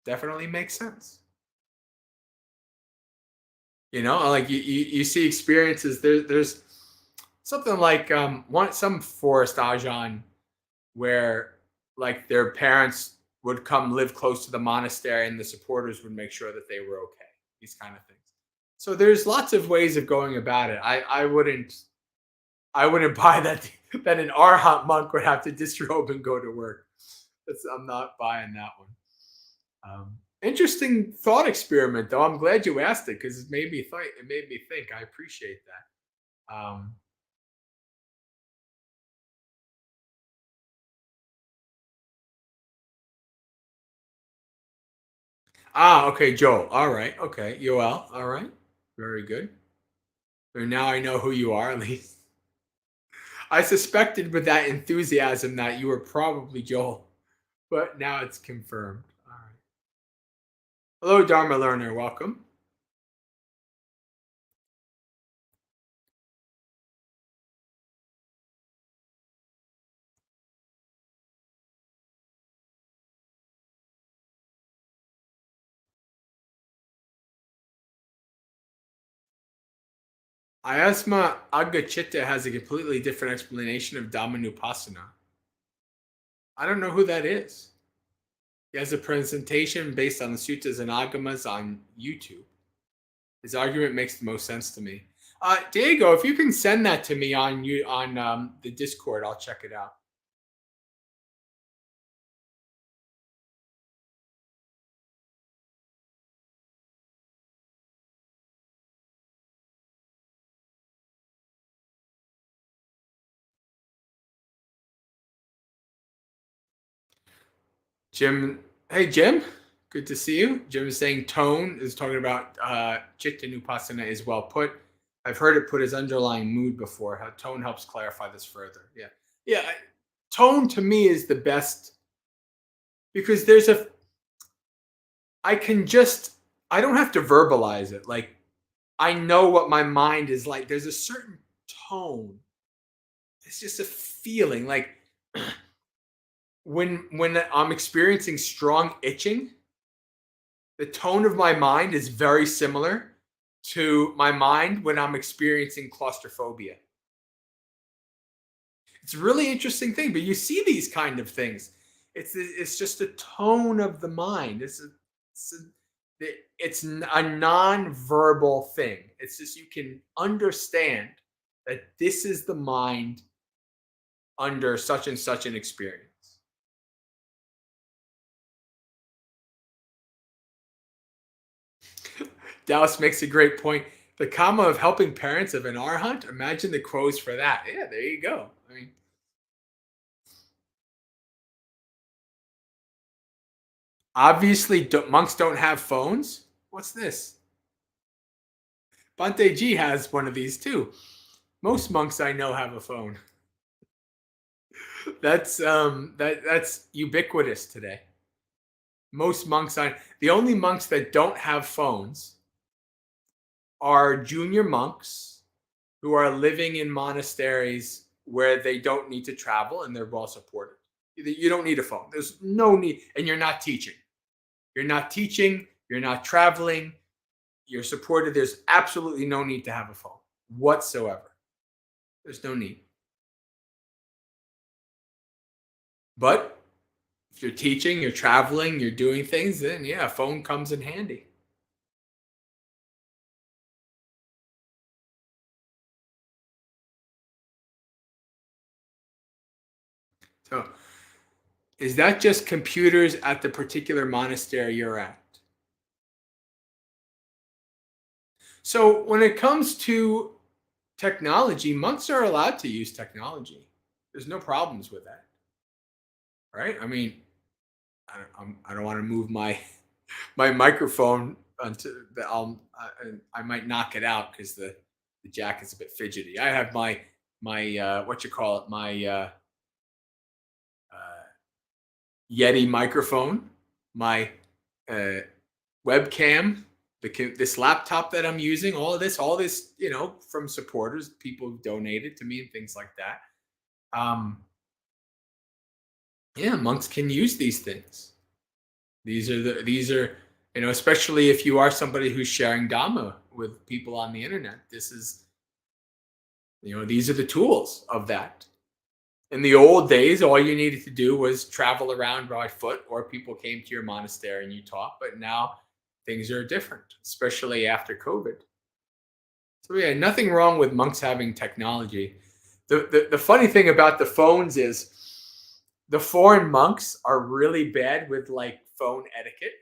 Definitely makes sense. Like you see experiences. There's something like some forest ajahn where like their parents would come live close to the monastery and the supporters would make sure that they were okay, these kind of things. So there's lots of ways of going about it. I wouldn't buy that an arhat monk would have to disrobe and go to work. I'm not buying that one. Interesting thought experiment, though. I'm glad you asked it because it made me think. I appreciate that. Okay, Joel. All right. Okay, Yoel. All right. Very good. So now I know who you are at least. I suspected with that enthusiasm that you were probably Joel, but now it's confirmed. All right. Hello, Dharma learner. Welcome. Ayasma Aggachitta has a completely different explanation of Dhammanupassana. I don't know who that is. He has a presentation based on the suttas and agamas on YouTube. His argument makes the most sense to me. Diego, if you can send that to me on the Discord, I'll check it out. Jim, hey Jim, good to see you. Jim is saying tone is talking about Chitta Nupassana is well put. I've heard it put as underlying mood before. How tone helps clarify this further. Yeah, yeah. Tone to me is the best because I can just I don't have to verbalize it. Like I know what my mind is like. There's a certain tone. It's just a feeling like when I'm experiencing strong itching, the tone of my mind is very similar to my mind when I'm experiencing claustrophobia. It's a really interesting thing, but you see these kind of things. It's just a tone of the mind. It's a non-verbal thing. It's just you can understand that this is the mind under such and such an experience. Dallas makes a great point. The karma of helping parents of an arhat. Imagine the quotes for that. Yeah, there you go. I mean, obviously, monks don't have phones. What's this? Bante G has one of these too. Most monks I know have a phone. That's ubiquitous today. Most monks the only monks that don't have phones are junior monks who are living in monasteries where they don't need to travel and they're well supported. You don't need a phone. There's no need, and you're not teaching. You're not teaching. You're not traveling. You're supported. There's absolutely no need to have a phone whatsoever. There's no need. But if you're teaching, you're traveling, you're doing things, then yeah, a phone comes in handy. So, is that just computers at the particular monastery you're at? So, when it comes to technology, monks are allowed to use technology. There's no problems with that, right? I mean, I don't want to move my microphone until I might knock it out because the jack is a bit fidgety. I have my what you call it uh, Yeti microphone, my uh, webcam, this laptop that I'm using, all this, from supporters, people who donated to me and things like that. Yeah, monks can use these things. These are, especially if you are somebody who's sharing Dhamma with people on the internet. These are the tools of that. In the old days, all you needed to do was travel around by foot, or people came to your monastery and you taught. But now things are different, especially after COVID. So yeah, nothing wrong with monks having technology. The funny thing about the phones is the foreign monks are really bad with like phone etiquette.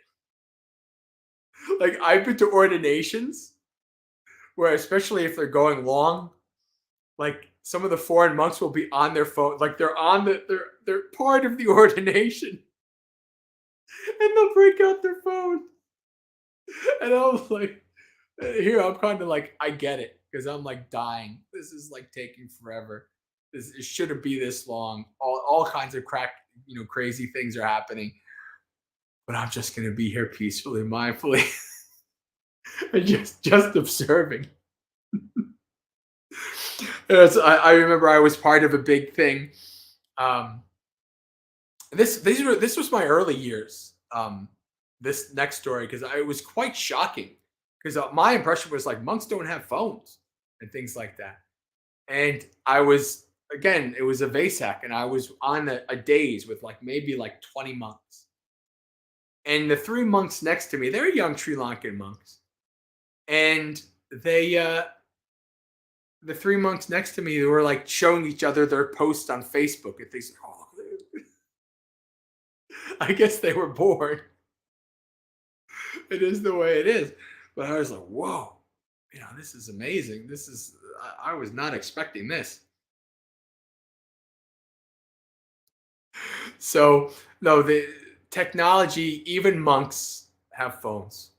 Like I've been to ordinations where, especially if they're going long, like some of the foreign monks will be on their phone, like they're part of the ordination, and they'll break out their phone, and I'm like, here I'm kind of like, I get it because I'm like dying. This is like taking forever. It shouldn't be this long. All kinds of crazy things are happening, but I'm just gonna be here peacefully, mindfully, and just observing. I remember I was part of a big thing. Um, this was my early years. This next story, because it was quite shocking. Because my impression was like monks don't have phones, and things like that. And I was, again, it was a Vesak, and I was on a days with like maybe like 20 monks. And the three monks next to me, they're young Sri Lankan monks. And they the three monks next to me, they were like showing each other their posts on Facebook and things. Oh, I guess they were bored. It is the way it is. But I was like, whoa, this is amazing. I was not expecting this. So, no, the technology, even monks have phones.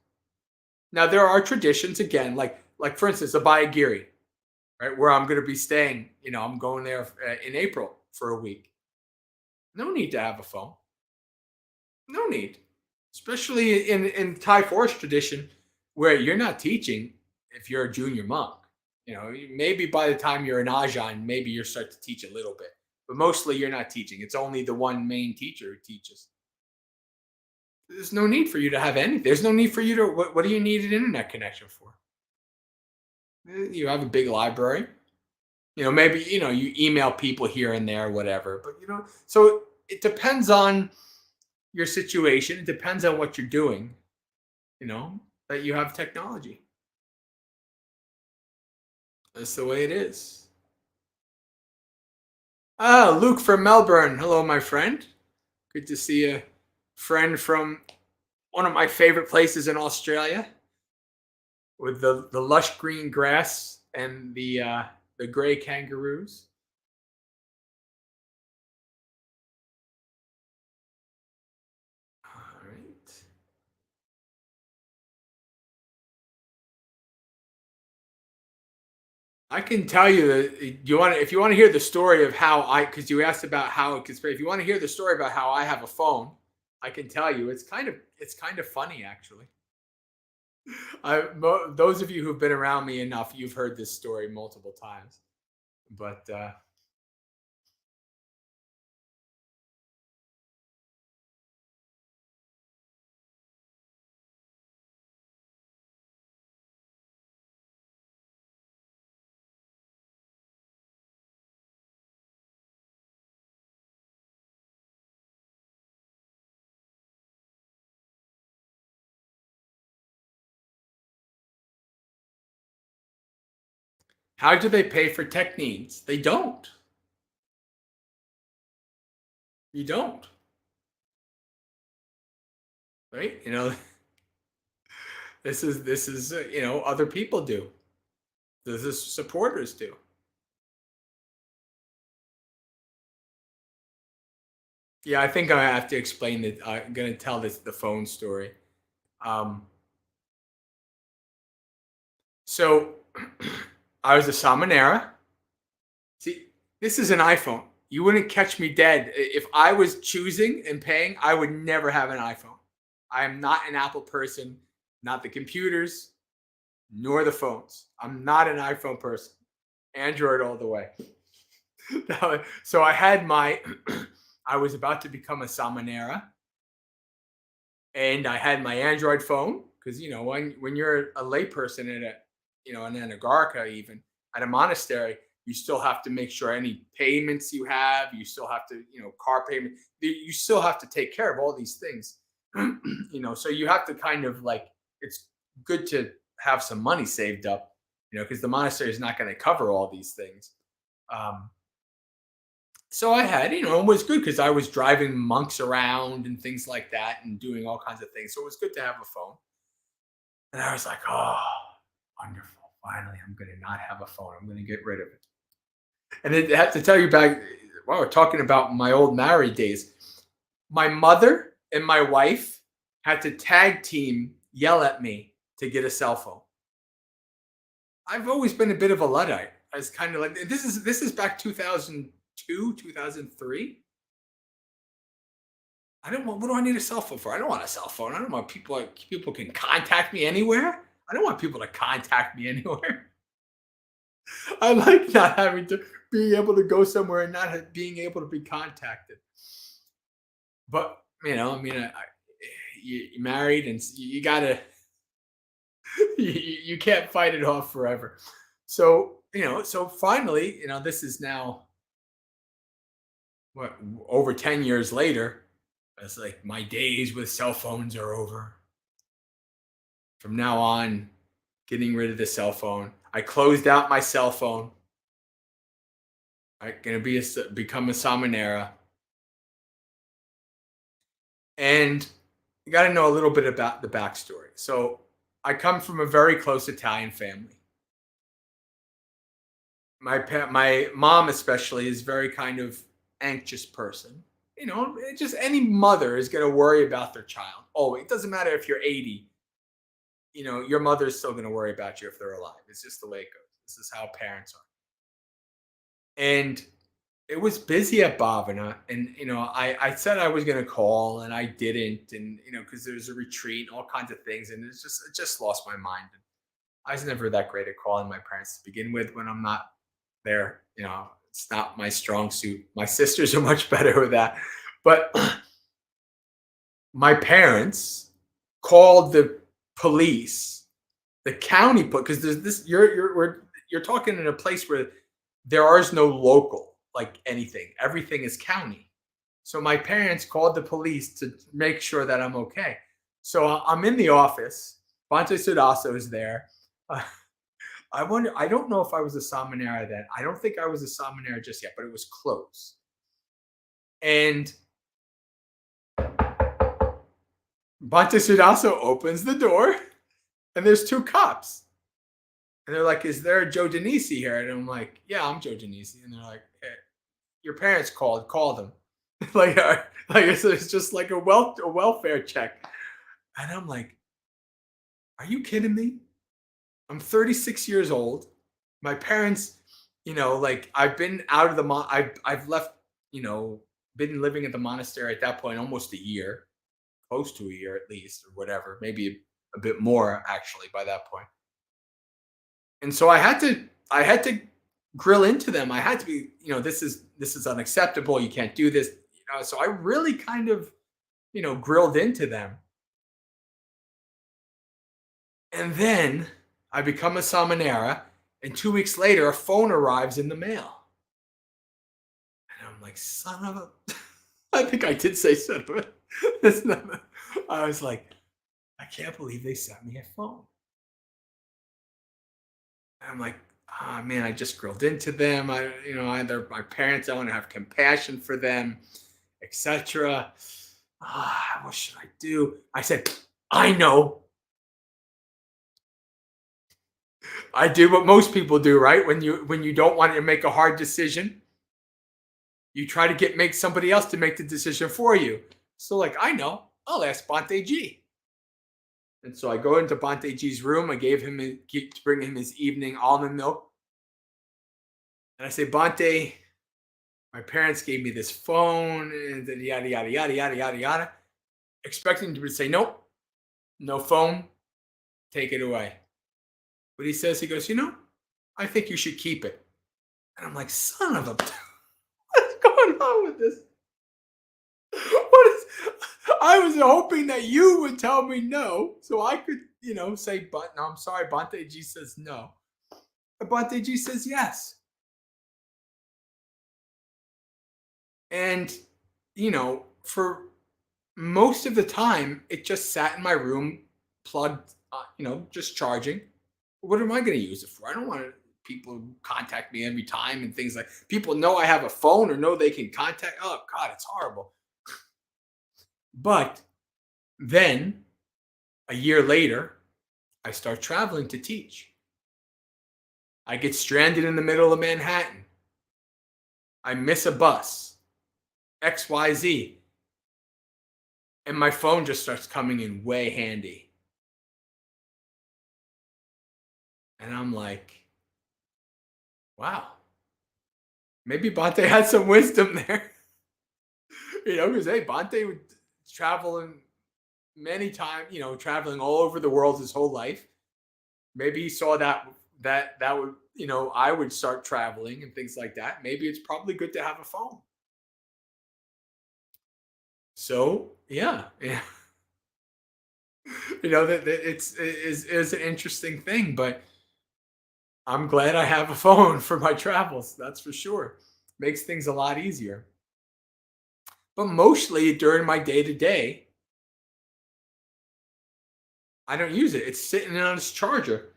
Now, there are traditions, again, like for instance, Abhayagiri, right, where I'm going to be staying. I'm going there in April for a week. No need to have a phone. No need, especially in Thai forest tradition, where you're not teaching if you're a junior monk. Maybe by the time you're an Ajahn, maybe you start to teach a little bit, but mostly you're not teaching. It's only the one main teacher who teaches. There's no need for you to have anything. There's no need for you to. What do you need an internet connection for? You have a big library. Maybe you email people here and there, whatever. But so it depends on your situation. It depends on what you're doing. That you have technology. That's the way it is. Ah, Luke from Melbourne. Hello, my friend. Good to see a friend from one of my favorite places in Australia, with the lush green grass and the gray kangaroos. All right. I can tell you that if you want to hear the story of how because you asked about how it could. If you want to hear the story about how I have a phone, I can tell you it's kind of funny, actually. Those of you who've been around me enough, you've heard this story multiple times. But how do they pay for tech needs? They don't. You don't, right? This is other people do. This is supporters do. Yeah, I think I have to explain that. I'm going to tell the phone story. Um, so I was a Samanera. See, this is an iPhone. You wouldn't catch me dead. If I was choosing and paying, I would never have an iPhone. I am not an Apple person, not the computers, nor the phones. I'm not an iPhone person. Android all the way. So I had I was about to become a Samanera, and I had my Android phone because when you're a layperson at an anagarika, even at a monastery, you still have to make sure any payments you have, you still have to car payment, you still have to take care of all these things. So you have to kind of like, it's good to have some money saved up, because the monastery is not going to cover all these things. So I had, it was good because I was driving monks around and things like that and doing all kinds of things. So it was good to have a phone. And I was like, oh, wonderful. Finally, I'm going to not have a phone. I'm going to get rid of it. And I have to tell you back, while we're talking about my old married days, my mother and my wife had to tag team yell at me to get a cell phone. I've always been a bit of a Luddite. I was kind of like, this is back 2002, 2003. I don't want. What do I need a cell phone for? I don't want a cell phone. I don't want people can contact me anywhere. I don't want people to contact me anywhere. I like not having to being able to go somewhere and not being able to be contacted. But I mean, you're married and you gotta you can't fight it off forever. So, so finally, this is now what, over 10 years later. It's like my days with cell phones are over. From now on, getting rid of the cell phone. I closed out my cell phone. I'm gonna become a samanera, and you got to know a little bit about the backstory. So, I come from a very close Italian family. My mom especially is very kind of anxious person. Just any mother is going to worry about their child. Oh, it doesn't matter if you're 80. Your mother is still going to worry about you if they're alive. It's just the way it goes. This is how parents are. And it was busy at Bhavana, and I said I was going to call, and I didn't, and because there's a retreat, and all kinds of things, and it just lost my mind. And I was never that great at calling my parents to begin with when I'm not there. It's not my strong suit. My sisters are much better with that. But my parents called the police, the county, because there's this. You're talking in a place where there is no local like anything. Everything is county. So my parents called the police to make sure that I'm okay. So I'm in the office. Bhante Sudaso is there. Uh, I wonder. I don't know if I was a Samanera then. I don't think I was a Samanera just yet, but it was close. And Bhante Sudaso opens the door, and there's two cops. And they're like, "Is there Joe Denisi here?" And I'm like, "Yeah, I'm Joe Denisi." And they're like, hey, "Your parents called. Call them." Like it's just like a welfare check. And I'm like, "Are you kidding me? I'm 36 years old. My parents, like I've been out of the I've left, been living at the monastery at that point almost a year, close to a year at least, or whatever, maybe a bit more actually by that point. And so I had to grill into them. I had to be, this is unacceptable. You can't do this. So I really kind of, grilled into them. And then I become a samanera, and 2 weeks later, a phone arrives in the mail. And I'm like, son of a. I think I did say son of a. That's not. I was like, I can't believe they sent me a phone. And I'm like, ah, man, I just grilled into them. They're my parents. I want to have compassion for them, etc. What should I do? I said, I know. I did what most people do, right? When you don't want to make a hard decision, you try to make somebody else to make the decision for you. So, like, I know, I'll ask Bhante G. And so I go into Bhante G's room. I gave him to bring him his evening almond milk, and I say, Bhante, my parents gave me this phone, and yada yada yada yada yada yada, expecting to say, nope, no phone, take it away. But he says, he goes, I think you should keep it. And I'm like, son of a, what's going on with this? What is? I was hoping that you would tell me no, so I could, say, but no, I'm sorry. Bhante G says no. But Bhante G says yes. And, for most of the time, it just sat in my room, plugged, just charging. What am I going to use it for? I don't want people contact me every time and things like. People know I have a phone or know they can contact. Oh God, it's horrible. But then a year later, I start traveling to teach. I get stranded in the middle of Manhattan. I miss a bus, XYZ. And my phone just starts coming in way handy. And I'm like, wow, maybe Bhante had some wisdom there. Because hey, Bhante would travel in many times, traveling all over the world his whole life. Maybe he saw that would, I would start traveling and things like that. Maybe it's probably good to have a phone. So yeah. That it's is an interesting thing, but I'm glad I have a phone for my travels. That's for sure. Makes things a lot easier. But mostly during my day to day, I don't use it. It's sitting on its charger.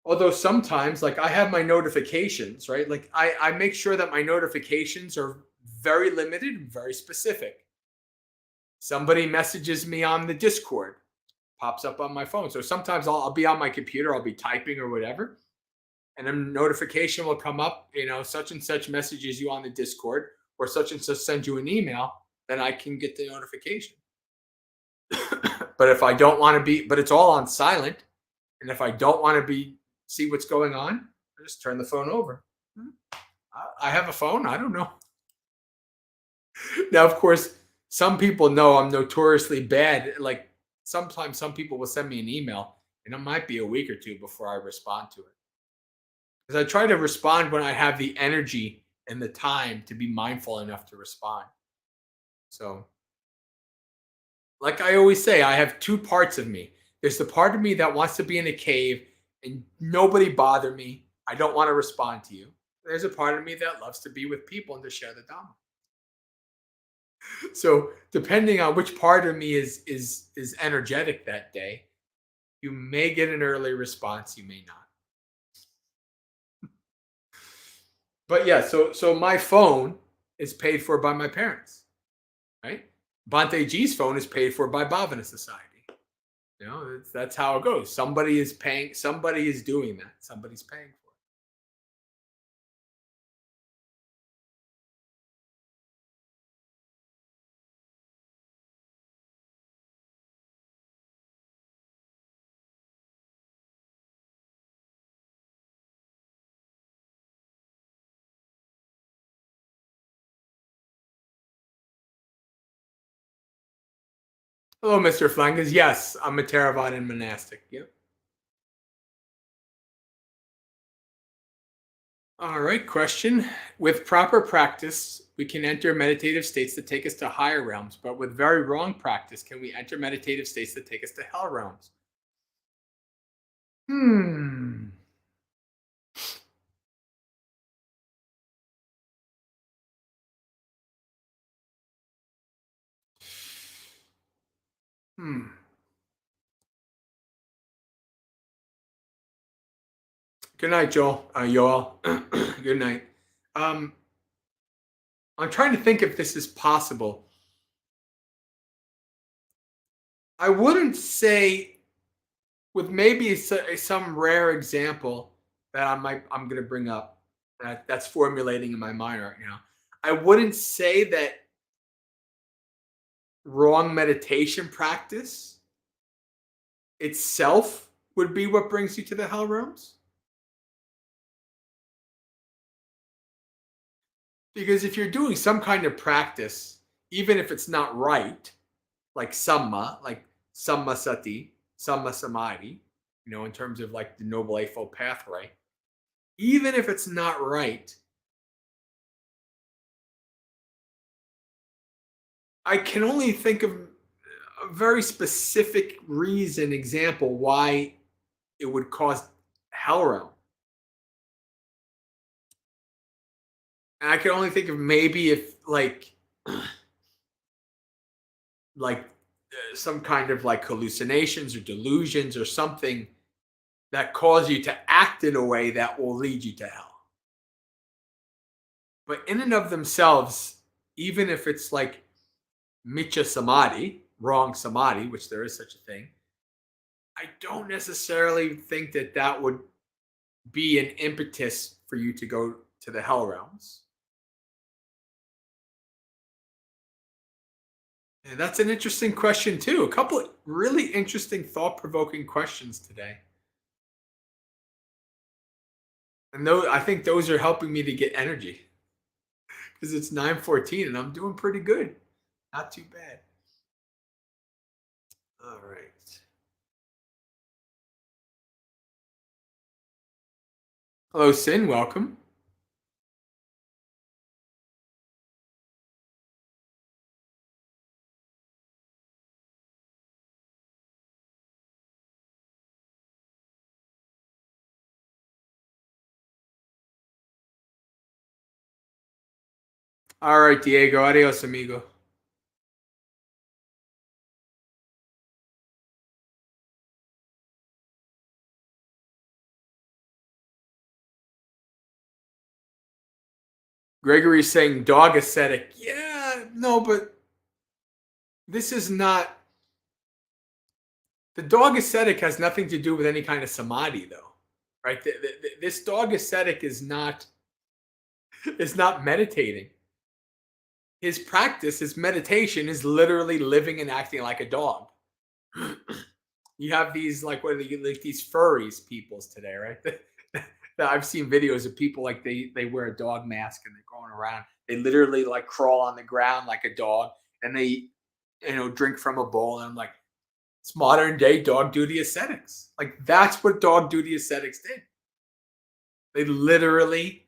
Although sometimes, like I have my notifications, right? Like I make sure that my notifications are very limited and very specific. Somebody messages me on the Discord, pops up on my phone. So sometimes I'll be on my computer, I'll be typing or whatever, and a notification will come up, such and such messages you on the Discord, or such and such send you an email, then I can get the notification. But if I don't want to be, but it's all on silent, and if I don't want to be see what's going on, I just turn the phone over. I have a phone. I don't know. Now, of course, some people know I'm notoriously bad. Like sometimes some people will send me an email, and it might be a week or two before I respond to it. Because I try to respond when I have the energy and the time to be mindful enough to respond. So, like I always say, I have two parts of me. There's the part of me that wants to be in a cave and nobody bother me. I don't want to respond to you. There's a part of me that loves to be with people and to share the Dhamma. So, depending on which part of me is energetic that day, you may get an early response, you may not. But yeah, so my phone is paid for by my parents, right? Bante G's phone is paid for by Bhavana Society. That's how it goes. Somebody is paying, somebody is doing that. Somebody's paying for it. Hello, Mr. Flangas. Yes, I'm a Theravadan monastic. Yep. All right, question. With proper practice, we can enter meditative states that take us to higher realms, but with very wrong practice, can we enter meditative states that take us to hell realms? Hmm. Hmm. Good night, Joel. Yoel. Good night. Um, I'm trying to think if this is possible. I wouldn't say, with maybe some rare example that I'm going to bring up that's formulating in my mind right now. I wouldn't say that wrong meditation practice itself would be what brings you to the hell realms. Because if you're doing some kind of practice, even if it's not right, like samma, like samma sati, samma samadhi, in terms of like the Noble Eightfold Pathway, even if it's not right, I can only think of a very specific reason, example, why it would cause hell realm. And I can only think of maybe if some kind of like hallucinations or delusions or something that cause you to act in a way that will lead you to hell. But in and of themselves, even if it's like Micha Samadhi, wrong Samadhi, which there is such a thing, I don't necessarily think that that would be an impetus for you to go to the hell realms. And that's an interesting question too. A couple of really interesting, thought-provoking questions today. And I think those are helping me to get energy because it's 9:14 and I'm doing pretty good. Not too bad. All right. Hello, Sin. Welcome. All right, Diego. Adios, amigo. Gregory's saying dog ascetic. Yeah, no, but this is not. The dog ascetic has nothing to do with any kind of samadhi, though, right? This dog ascetic is not meditating. His practice, his meditation, is literally living and acting like a dog. You have these like what are they, like these furries peoples today, right? I've seen videos of people like they wear a dog mask and they're going around. They literally like crawl on the ground like a dog and they drink from a bowl. And I'm like, it's modern day dog duty ascetics. Like that's what dog duty ascetics did. They literally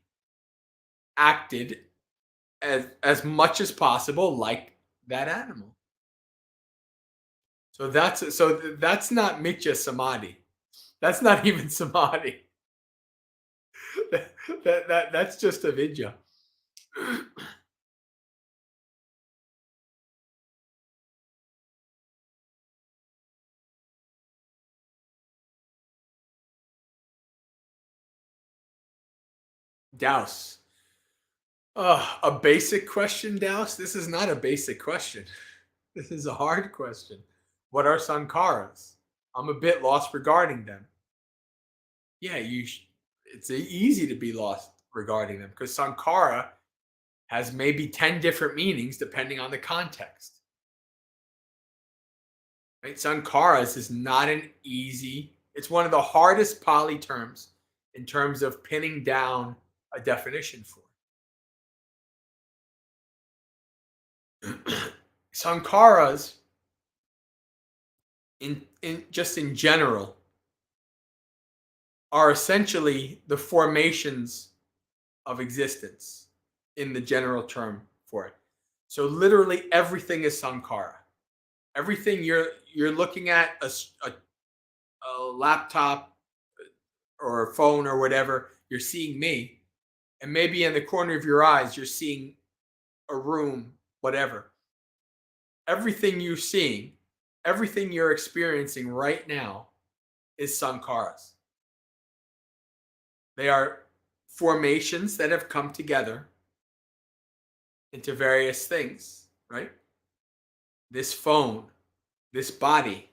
acted as much as possible like that animal. So that's not mitya samadhi. That's not even samadhi. That's just avidya. Douse. A basic question, Douse? This is not a basic question. This is a hard question. What are sankharas? I'm a bit lost regarding them. Yeah, it's easy to be lost regarding them because sankhara has maybe 10 different meanings depending on the context. Right? Sankharas is not an easy, it's one of the hardest Pali terms in terms of pinning down a definition for. Sankharas, in general, are essentially the formations of existence in the general term for it. So literally everything is sankhara. Everything you're looking at a laptop or a phone or whatever, you're seeing me, and maybe in the corner of your eyes you're seeing a room, whatever. Everything you're seeing, everything you're experiencing right now is sankharas. They are formations that have come together into various things, right? This phone, this body,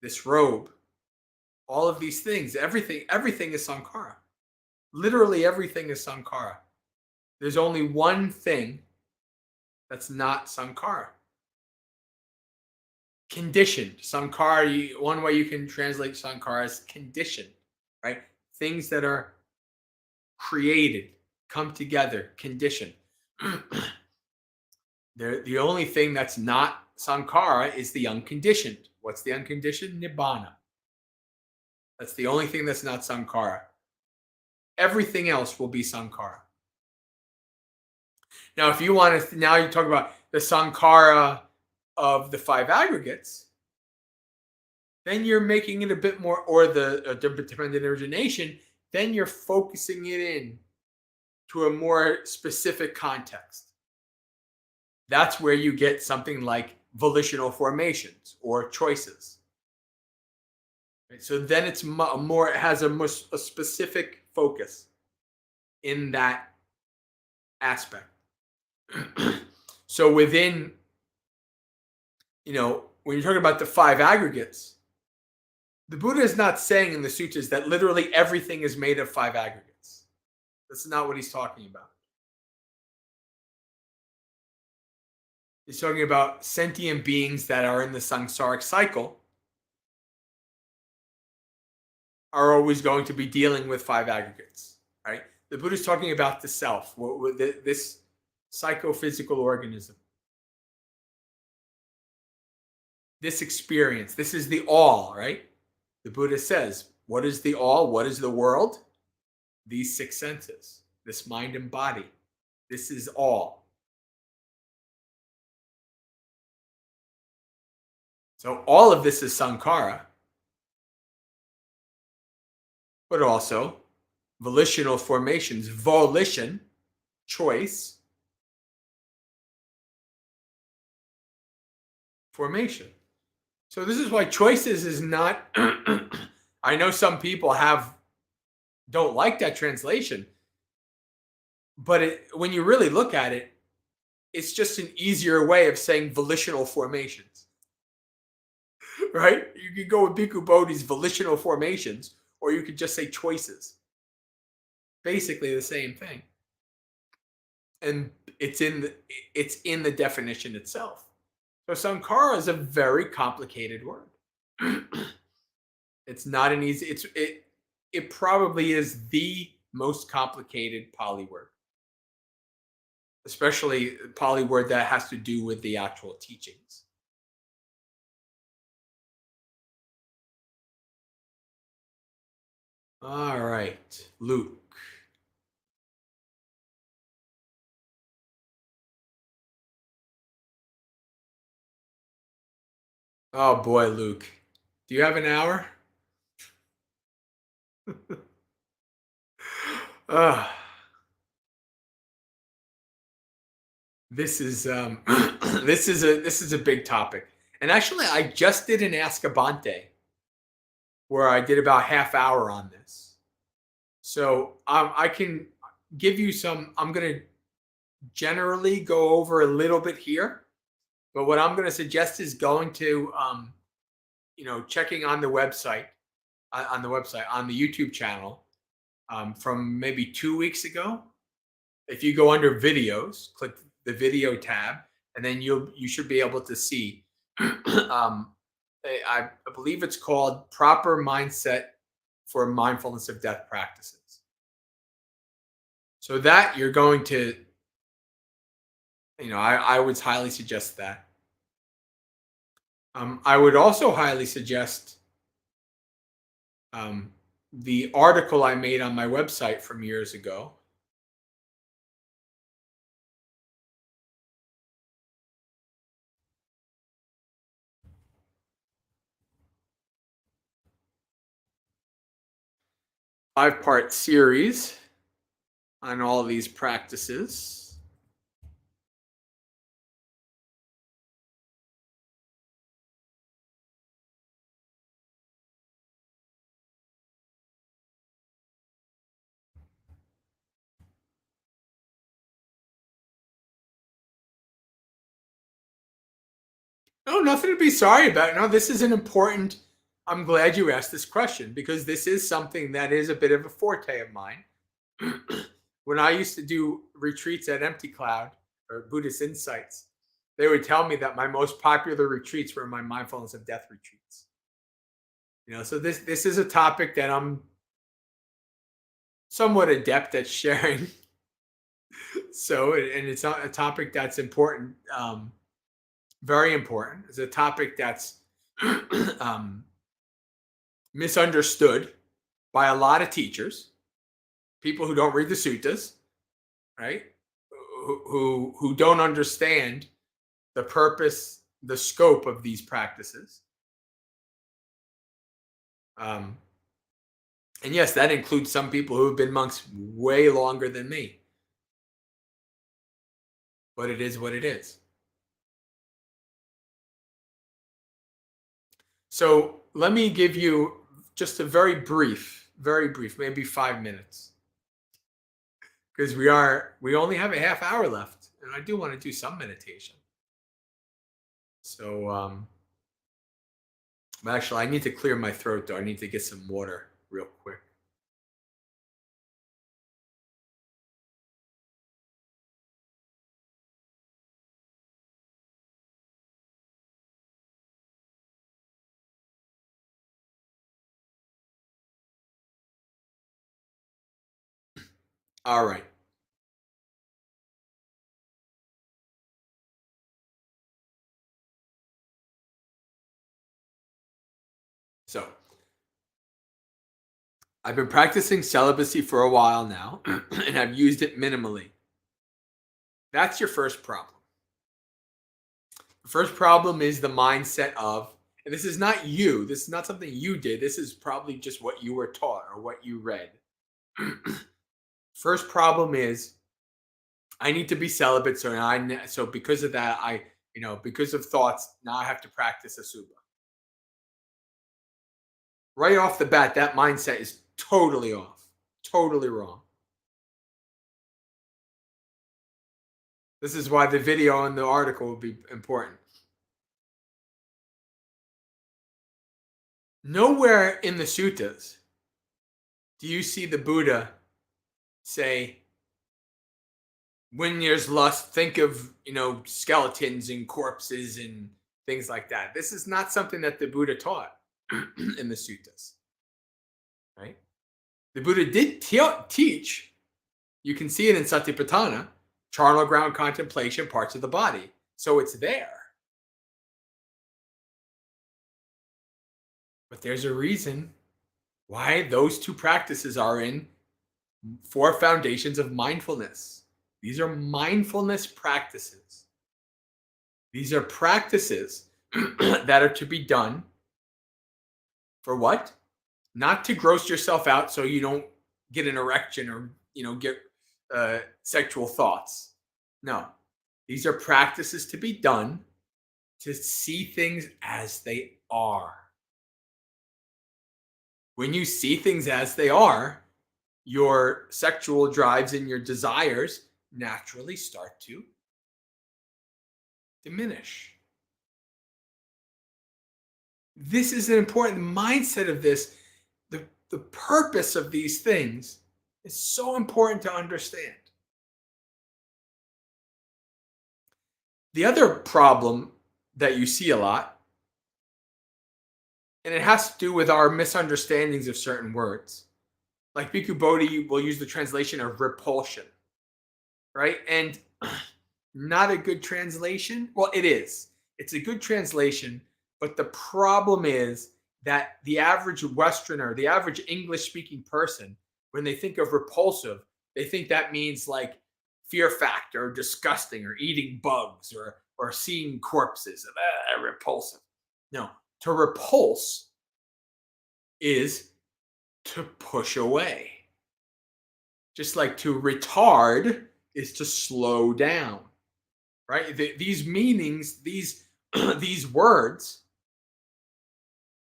this robe, all of these things, everything is sankhara. Literally everything is sankhara. There's only one thing that's not sankhara. Conditioned. Sankhara, one way you can translate sankhara is conditioned, right? Things that are created, come together, conditioned. The only thing that's not sankhara is the unconditioned. What's the unconditioned? Nibbana. That's the only thing that's not sankhara. Everything else will be sankhara. Now, if you want to, now you talk about the sankhara of the five aggregates, then you're making it a bit more, or the dependent origination, then you're focusing it in to a more specific context. That's where you get something like volitional formations or choices. Right? So then it's more, it has a specific focus in that aspect. So within, when you're talking about the five aggregates, the Buddha is not saying in the sutras that literally everything is made of five aggregates. That's not what he's talking about. He's talking about sentient beings that are in the samsaric cycle are always going to be dealing with five aggregates, right? The Buddha is talking about the self, this psychophysical organism. This experience, this is the all, right? The Buddha says, what is the all? What is the world? These six senses, this mind and body. This is all. So all of this is sankhara, but also volitional formations, volition, choice, formation. So this is why choices is not. I know some people don't like that translation, but when you really look at it, it's just an easier way of saying volitional formations, right? You could go with Bhikkhu Bodhi's volitional formations, or you could just say choices. Basically the same thing, and it's in the definition itself. So sankhara is a very complicated word. It's not an easy. It probably is the most complicated Pali word, especially Pali word that has to do with the actual teachings. All right, Luke. Oh boy, Luke. Do you have an hour? uh, this is this is a big topic. And actually I just did an Ask Abante where I did about half hour on this. So I can give you some. I'm going to generally go over a little bit here, but what I'm going to suggest is going to, checking on the website, on the YouTube channel from maybe 2 weeks ago. If you go under videos, click the video tab, and then you should be able to see. I believe it's called Proper Mindset for Mindfulness of Death Practices. So that you're going to, I would highly suggest that. I would also highly suggest the article I made on my website from years ago. Five-part series on all of these practices. No, nothing to be sorry about. No, this is an important. I'm glad you asked this question because this is something that is a bit of a forte of mine. When I used to do retreats at Empty Cloud or Buddhist Insights, they would tell me that my most popular retreats were my mindfulness of death retreats. So this is a topic that I'm somewhat adept at sharing. So, and it's a topic that's important, very important. It's a topic that's misunderstood by a lot of teachers, people who don't read the suttas, right? Who don't understand the purpose, the scope of these practices. And yes, that includes some people who have been monks way longer than me. But it is what it is. So let me give you just a very brief, maybe 5 minutes. Because we only have a half hour left, and I do want to do some meditation. So actually I need to clear my throat though. I need to get some water real quick. All right. So I've been practicing celibacy for a while now, and I've used it minimally. That's your first problem. The first problem is the mindset of, and this is not you, this is not something you did, this is probably just what you were taught or what you read. First problem is I need to be celibate, so because of that, Because of thoughts, now I have to practice asubha. Right off the bat, that mindset is totally off, totally wrong. This is why the video and the article will be important. Nowhere in the suttas do you see the Buddha say, when there's lust, think of, skeletons and corpses and things like that. This is not something that the Buddha taught in the suttas, right? The Buddha did teach, you can see it in Satipatthana, charnel ground contemplation, parts of the body. So it's there. But there's a reason why those two practices are in 4 foundations of mindfulness. These are mindfulness practices. These are practices that are to be done for what? Not to gross yourself out so you don't get an erection or, get sexual thoughts. No, these are practices to be done to see things as they are. When you see things as they are, your sexual drives and your desires naturally start to diminish. This is an important mindset of this. The purpose of these things is so important to understand. The other problem that you see a lot, and it has to do with our misunderstandings of certain words. Like Bhikkhu Bodhi will use the translation of repulsion, right? And not a good translation. Well, it is. It's a good translation, but the problem is that the average Westerner, the average English-speaking person, when they think of repulsive, they think that means like fear factor, or disgusting, or eating bugs, or seeing corpses. Repulsive. No. To repulse is to push away. Just like to retard is to slow down, right? These meanings, these words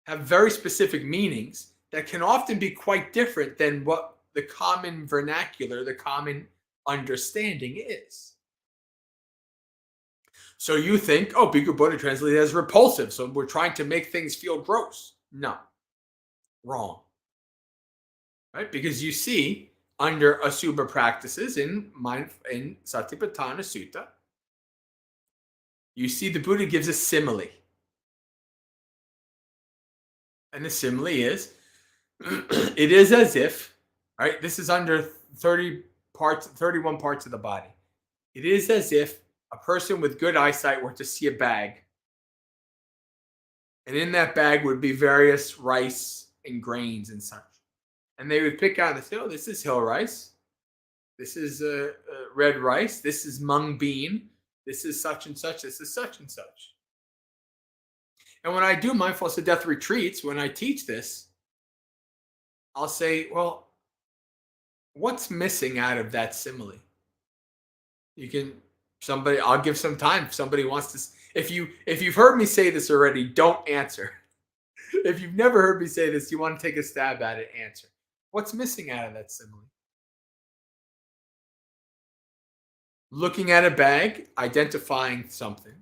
have very specific meanings that can often be quite different than what the common vernacular, the common understanding is. So you think, Bhikkhu Bodhi translated as repulsive, so we're trying to make things feel gross. No. Wrong. Right? Because you see, under Asubha practices in Satipatthana Sutta, you see the Buddha gives a simile. And the simile is, it is as if, right? This is under 31 parts of the body. It is as if a person with good eyesight were to see a bag. And in that bag would be various rice and grains and such. And they would pick out and say, this is hill rice. This is red rice. This is mung bean. This is such and such. This is such and such. And when I do mindfulness of death retreats, when I teach this, I'll say, well, what's missing out of that simile? I'll give some time. If somebody wants to, if you've heard me say this already, don't answer. If you've never heard me say this, you want to take a stab at it, answer. What's missing out of that simile? Looking at a bag, identifying something.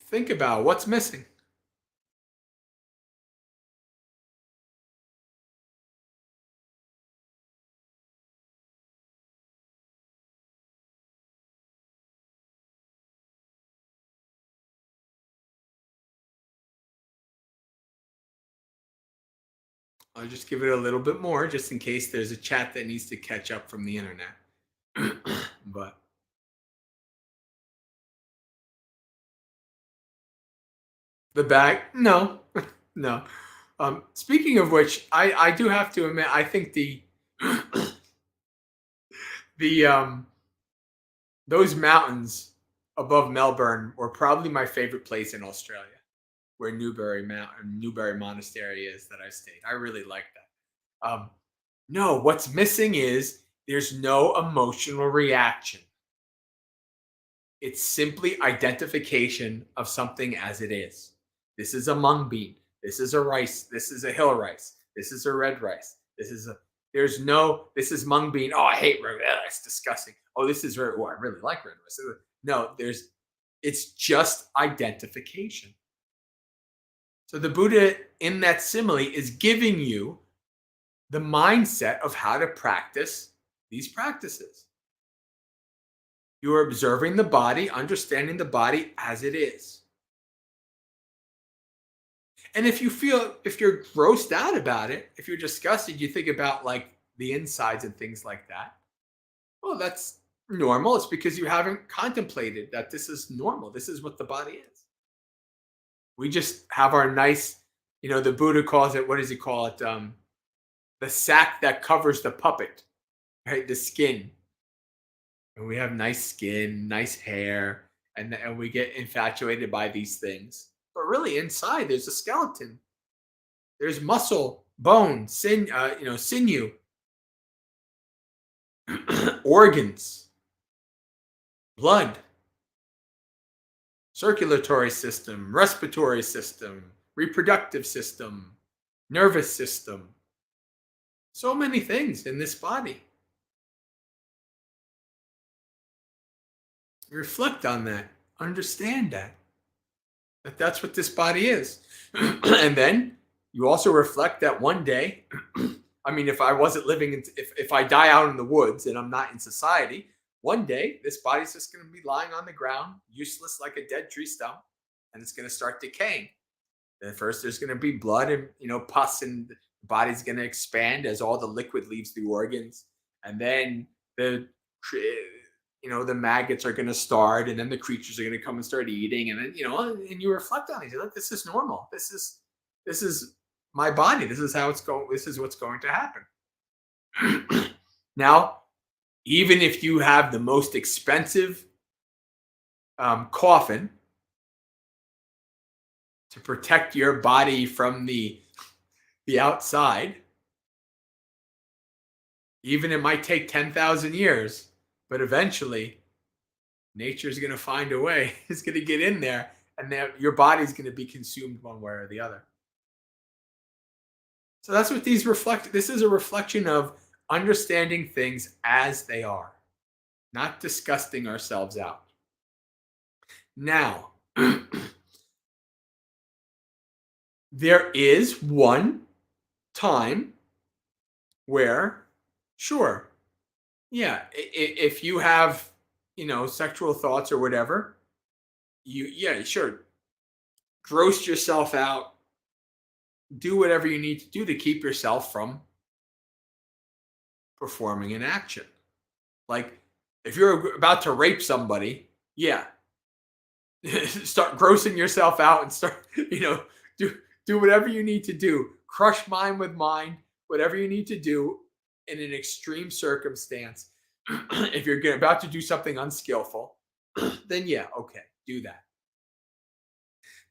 Think about what's missing. I'll just give it a little bit more just in case there's a chat that needs to catch up from the internet. But the bag, no, no. Speaking of which, I do have to admit, I think those mountains above Melbourne were probably my favorite place in Australia, where Newberry Monastery is that I stayed. I really like that. No, what's missing is there's no emotional reaction. It's simply identification of something as it is. This is a mung bean. This is a rice. This is a hill rice. This is a red rice. There's no, this is mung bean. Oh, I hate red rice. It's disgusting. Oh, this is red. Oh, I really like red rice. No, it's just identification. So the Buddha in that simile is giving you the mindset of how to practice these practices. You are observing the body, understanding the body as it is. And if you're grossed out about it, if you're disgusted, you think about like the insides and things like that. Well, that's normal. It's because you haven't contemplated that this is normal. This is what the body is. We just have our nice, the Buddha calls it, what does he call it? The sack that covers the puppet, right? The skin. And we have nice skin, nice hair, and we get infatuated by these things. But really, inside there's a skeleton. There's muscle, bone, sinew, organs, blood, circulatory system, respiratory system, reproductive system, nervous system. So many things in this body. Reflect on that. Understand that that's what this body is. And then you also reflect that one day, I mean, if I wasn't living if I die out in the woods and I'm not in society, one day this body's just going to be lying on the ground, useless like a dead tree stump, and it's going to start decaying. Then first there's going to be blood and pus, and the body's going to expand as all the liquid leaves the organs, and then the maggots are going to start, and then the creatures are going to come and start eating, and then and you reflect on it. You're like, this is normal. This is my body. This is how it's going. This is what's going to happen. Now, even if you have the most expensive coffin to protect your body from the outside, even it might take 10,000 years. But eventually, nature is going to find a way. It's going to get in there, and then your body's going to be consumed one way or the other. So that's what these reflect. This is a reflection of understanding things as they are, not disgusting ourselves out. Now, there is one time where, sure, yeah, if you have, sexual thoughts or whatever, sure, gross yourself out, do whatever you need to do to keep yourself from performing an action. Like if you're about to rape somebody, yeah, start grossing yourself out and start, do whatever you need to do. Crush mind with mind, whatever you need to do in an extreme circumstance. If you're about to do something unskillful, then yeah, okay, do that.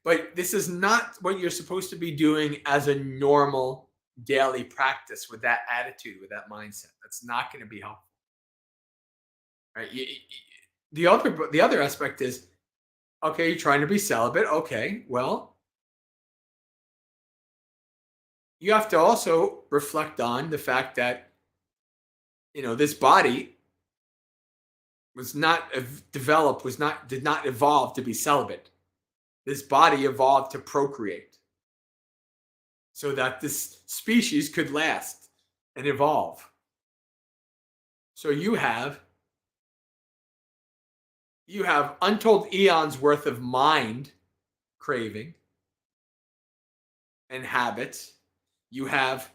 But this is not what you're supposed to be doing as a normal daily practice with that attitude, with that mindset. That's not going to be helpful. Right? The other aspect is, okay, you're trying to be celibate. Okay, well, you have to also reflect on the fact that this body was not developed, did not evolve to be celibate. This body evolved to procreate, so that this species could last and evolve. So you have untold eons worth of mind craving and habits. You have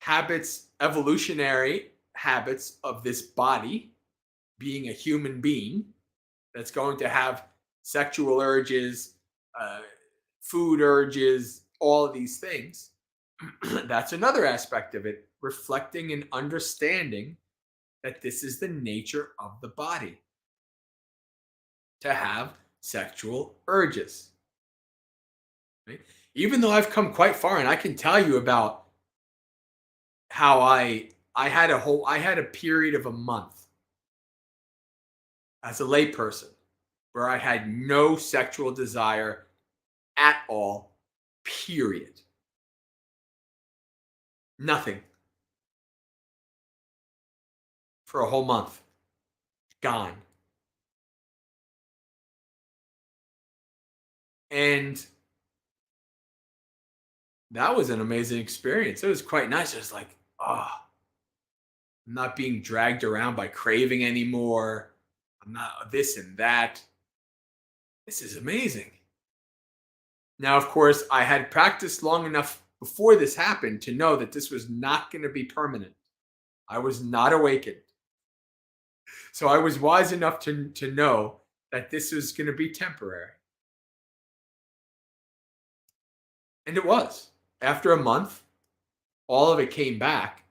habits, evolutionary habits of this body being a human being that's going to have sexual urges, food urges, all of these things. That's another aspect of it, reflecting and understanding that this is the nature of the body to have sexual urges. Right? Even though I've come quite far and I can tell you about how I had a period of a month as a layperson where I had no sexual desire at all, period. Nothing for a whole month. Gone. And that was an amazing experience. It was quite nice. It was like, oh, I'm not being dragged around by craving anymore. I'm not this and that. This is amazing. Now, of course, I had practiced long enough before this happened to know that this was not going to be permanent. I was not awakened. So I was wise enough to know that this was going to be temporary. And it was. After a month, all of it came back.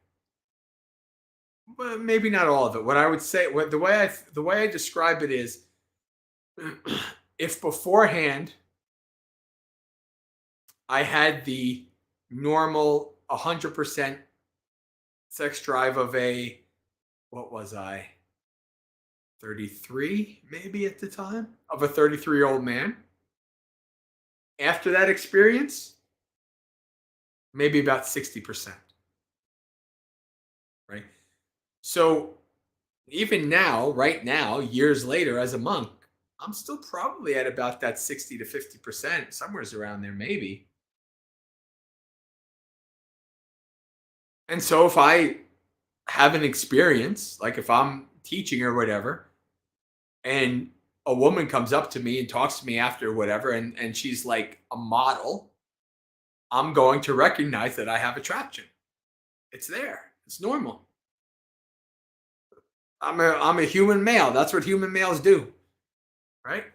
Well, maybe not all of it. What I would say, the way I describe it is, if beforehand I had the normal 100% sex drive of a, what was I, 33 maybe at the time, of a 33-year-old man. After that experience, maybe about 60%. Right? So even now, right now, years later as a monk, I'm still probably at about that 60 to 50%, somewhere around there, maybe. And so if I have an experience, like if I'm teaching or whatever, and a woman comes up to me and talks to me after or whatever, and she's like a model, I'm going to recognize that I have attraction. It's there. It's normal. I'm a human male. That's what human males do, right?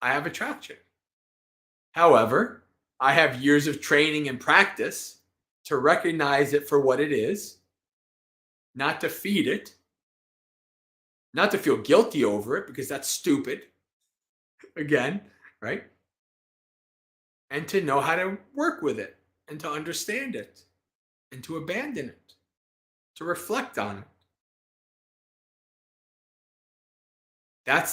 I have attraction. However, I have years of training and practice to recognize it for what it is, not to feed it, not to feel guilty over it because that's stupid. Again, right? And to know how to work with it and to understand it and to abandon it, to reflect on it. That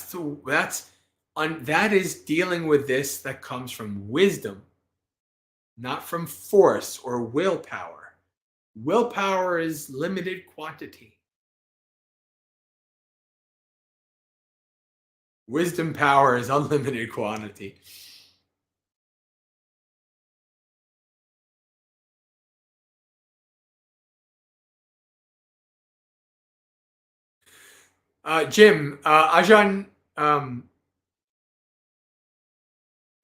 is dealing with this that comes from wisdom, not from force or willpower. Willpower is limited quantity. Wisdom power is unlimited quantity. Jim, Ajahn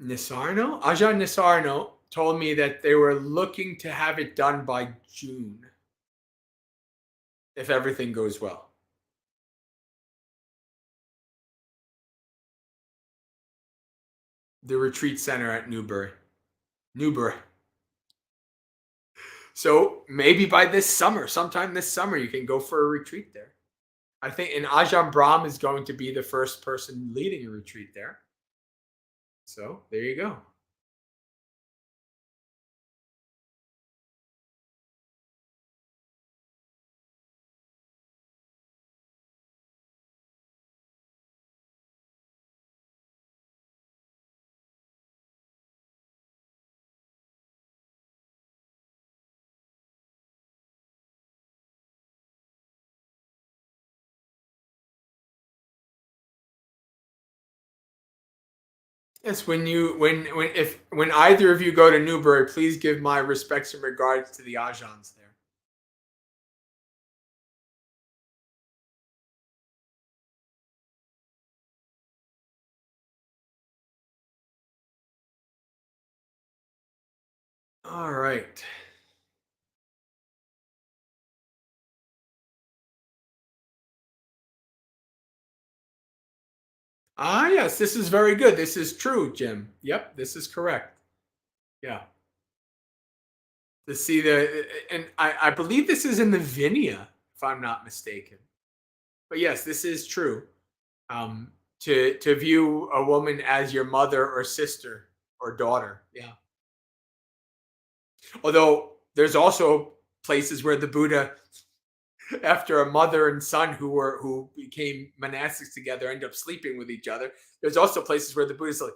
Nisarno told me that they were looking to have it done by June, if everything goes well. The retreat center at Newbury. So maybe by this summer, sometime this summer, you can go for a retreat there. I think, and Ajahn Brahm is going to be the first person leading a retreat there. So there you go. Yes, when either of you go to Newbury, please give my respects and regards to the Ajahns there. All right. Ah, yes, this is very good. This is true, Jim. Yep, this is correct. Yeah. To see and I believe this is in the Vinaya, if I'm not mistaken. But yes, this is true. To view a woman as your mother or sister or daughter. Yeah. Although there's also places where the Buddha, after a mother and son who became monastics together, end up sleeping with each other. There's also places where the Buddha's like,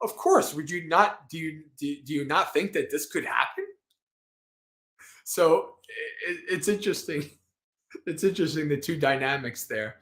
of course, would you not do you not think that this could happen? So it's interesting. It's interesting the two dynamics there.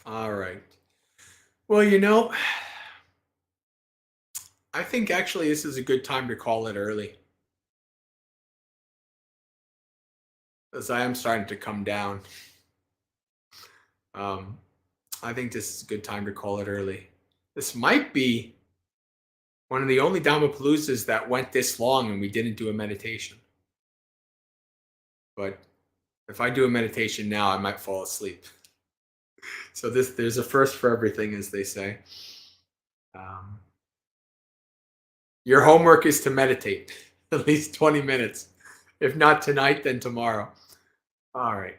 All right. Well, I think actually this is a good time to call it early, as I am starting to come down. Um, I think this is a good time to call it early. This might be one of the only Dhammapaloozas that went this long and we didn't do a meditation. But if I do a meditation now, I might fall asleep. So there's a first for everything, as they say. Um, your homework is to meditate at least 20 minutes. If not tonight, then tomorrow. All right.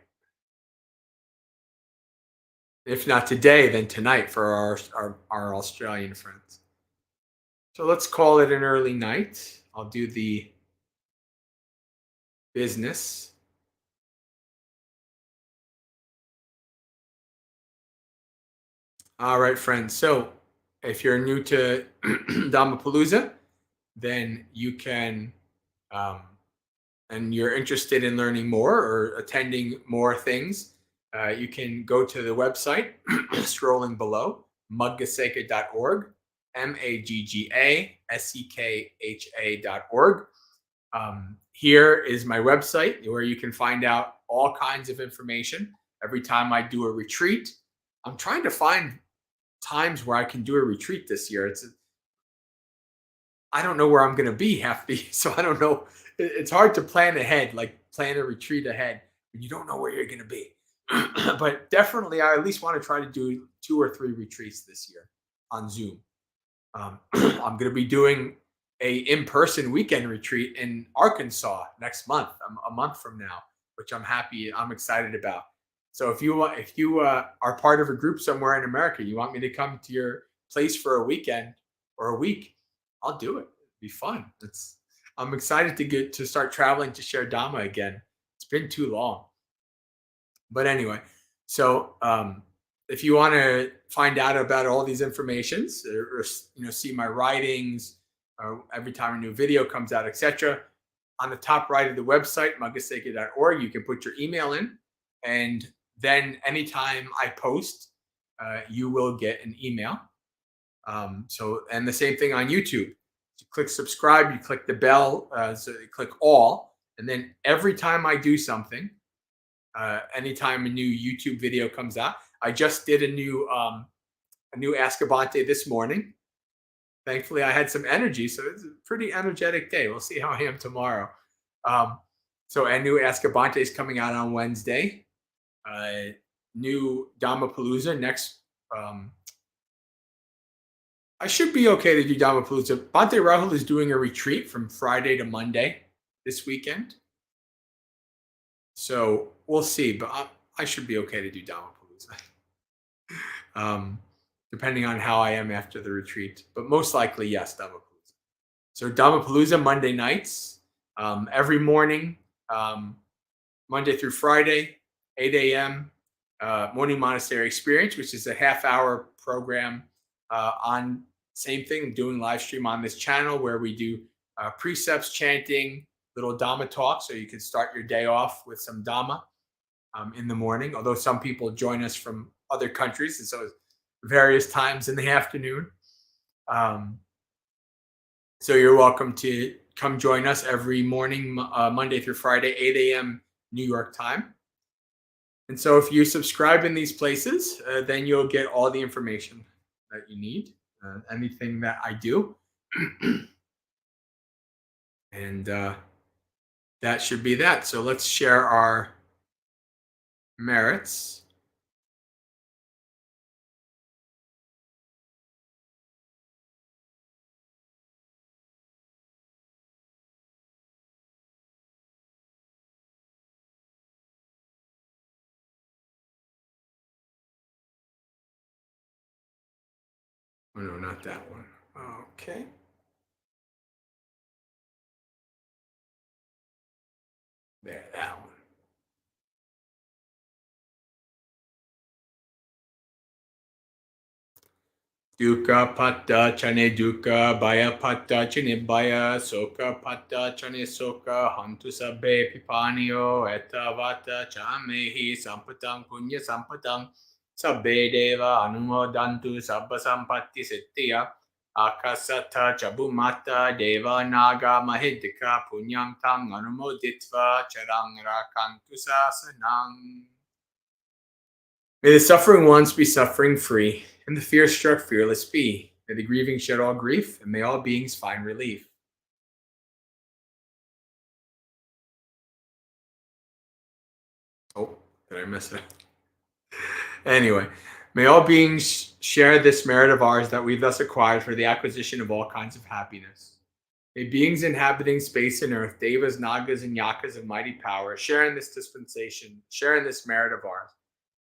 If not today, then tonight for our Australian friends. So let's call it an early night. I'll do the business. All right, friends. So if you're new to Dhammapalooza, then you can, and you're interested in learning more or attending more things, you can go to the website scrolling below, maggasekha.org, MAGGASEKHA.org. Here is my website where you can find out all kinds of information. Every time I do a retreat, I'm trying to find times where I can do a retreat this year. I don't know where I'm going to be so I don't know. It's hard to plan ahead, like plan a retreat ahead when you don't know where you're going to be. But definitely, I at least want to try to do 2 or 3 retreats this year on Zoom. I'm going to be doing a in-person weekend retreat in Arkansas next month, a month from now, which I'm excited about. So if you are part of a group somewhere in America, you want me to come to your place for a weekend or a week, I'll do it. It'd be fun. I'm excited to start traveling to share Dhamma again. It's been too long. But anyway, so if you want to find out about all these informations or see my writings or every time a new video comes out, etc., on the top right of the website, maggasekha.org, you can put your email in, and then anytime I post, you will get an email. And the same thing on YouTube. You click subscribe, you click the bell, so you click all, and then every time I do something, anytime a new YouTube video comes out, I just did a new Ask Abante this morning. Thankfully, I had some energy, so it's a pretty energetic day. We'll see how I am tomorrow. So a new Ask Abante is coming out on Wednesday. New Dhammapalooza next. I should be okay to do Dhammapalooza. Bhante Rahul is doing a retreat from Friday to Monday this weekend. So we'll see, but I should be okay to do Dhammapalooza. Depending on how I am after the retreat. But most likely, yes, Dhammapalooza. So Dhammapalooza Monday nights, every morning, Monday through Friday, 8 a.m., Morning Monastery Experience, which is a half-hour program on same thing, doing live stream on this channel where we do precepts, chanting, little Dhamma talk, so you can start your day off with some Dhamma in the morning. Although some people join us from other countries, and so it's various times in the afternoon. So you're welcome to come join us every morning, Monday through Friday, 8 a.m. New York time. And so if you subscribe in these places, then you'll get all the information that you need, anything that I do. And that should be that. So let's share our merits. Oh, no, not that one. Okay. There, that one. Dukkha patta chane dukkha, baya patta chane baya, soka patta chane soka, hantu sabbe pipanio, etavata chamehi sampatang punya sampatang, sabbe deva anumodantu sabba sampatti settiya, akasata chabumata deva naga mahidika punyam tam anumoditva charang rakantu sasanang. May the suffering ones be suffering free, and the fear-struck fearless be. May the grieving shed all grief, and may all beings find relief. Oh, did I mess it up? Anyway, may all beings share this merit of ours that we thus acquired for the acquisition of all kinds of happiness. May beings inhabiting space and earth, devas, nagas, and yakas of mighty power, share in this dispensation, share in this merit of ours.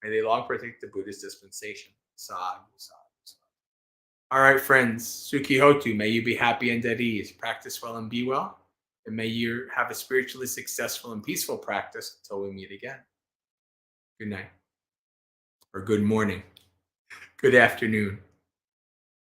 May they long protect the Buddhist dispensation. Sadhu, sadhu, sadhu. All right, friends, Sukhi Hotu, may you be happy and at ease. Practice well and be well. And may you have a spiritually successful and peaceful practice until we meet again. Good night. Or good morning. Good afternoon.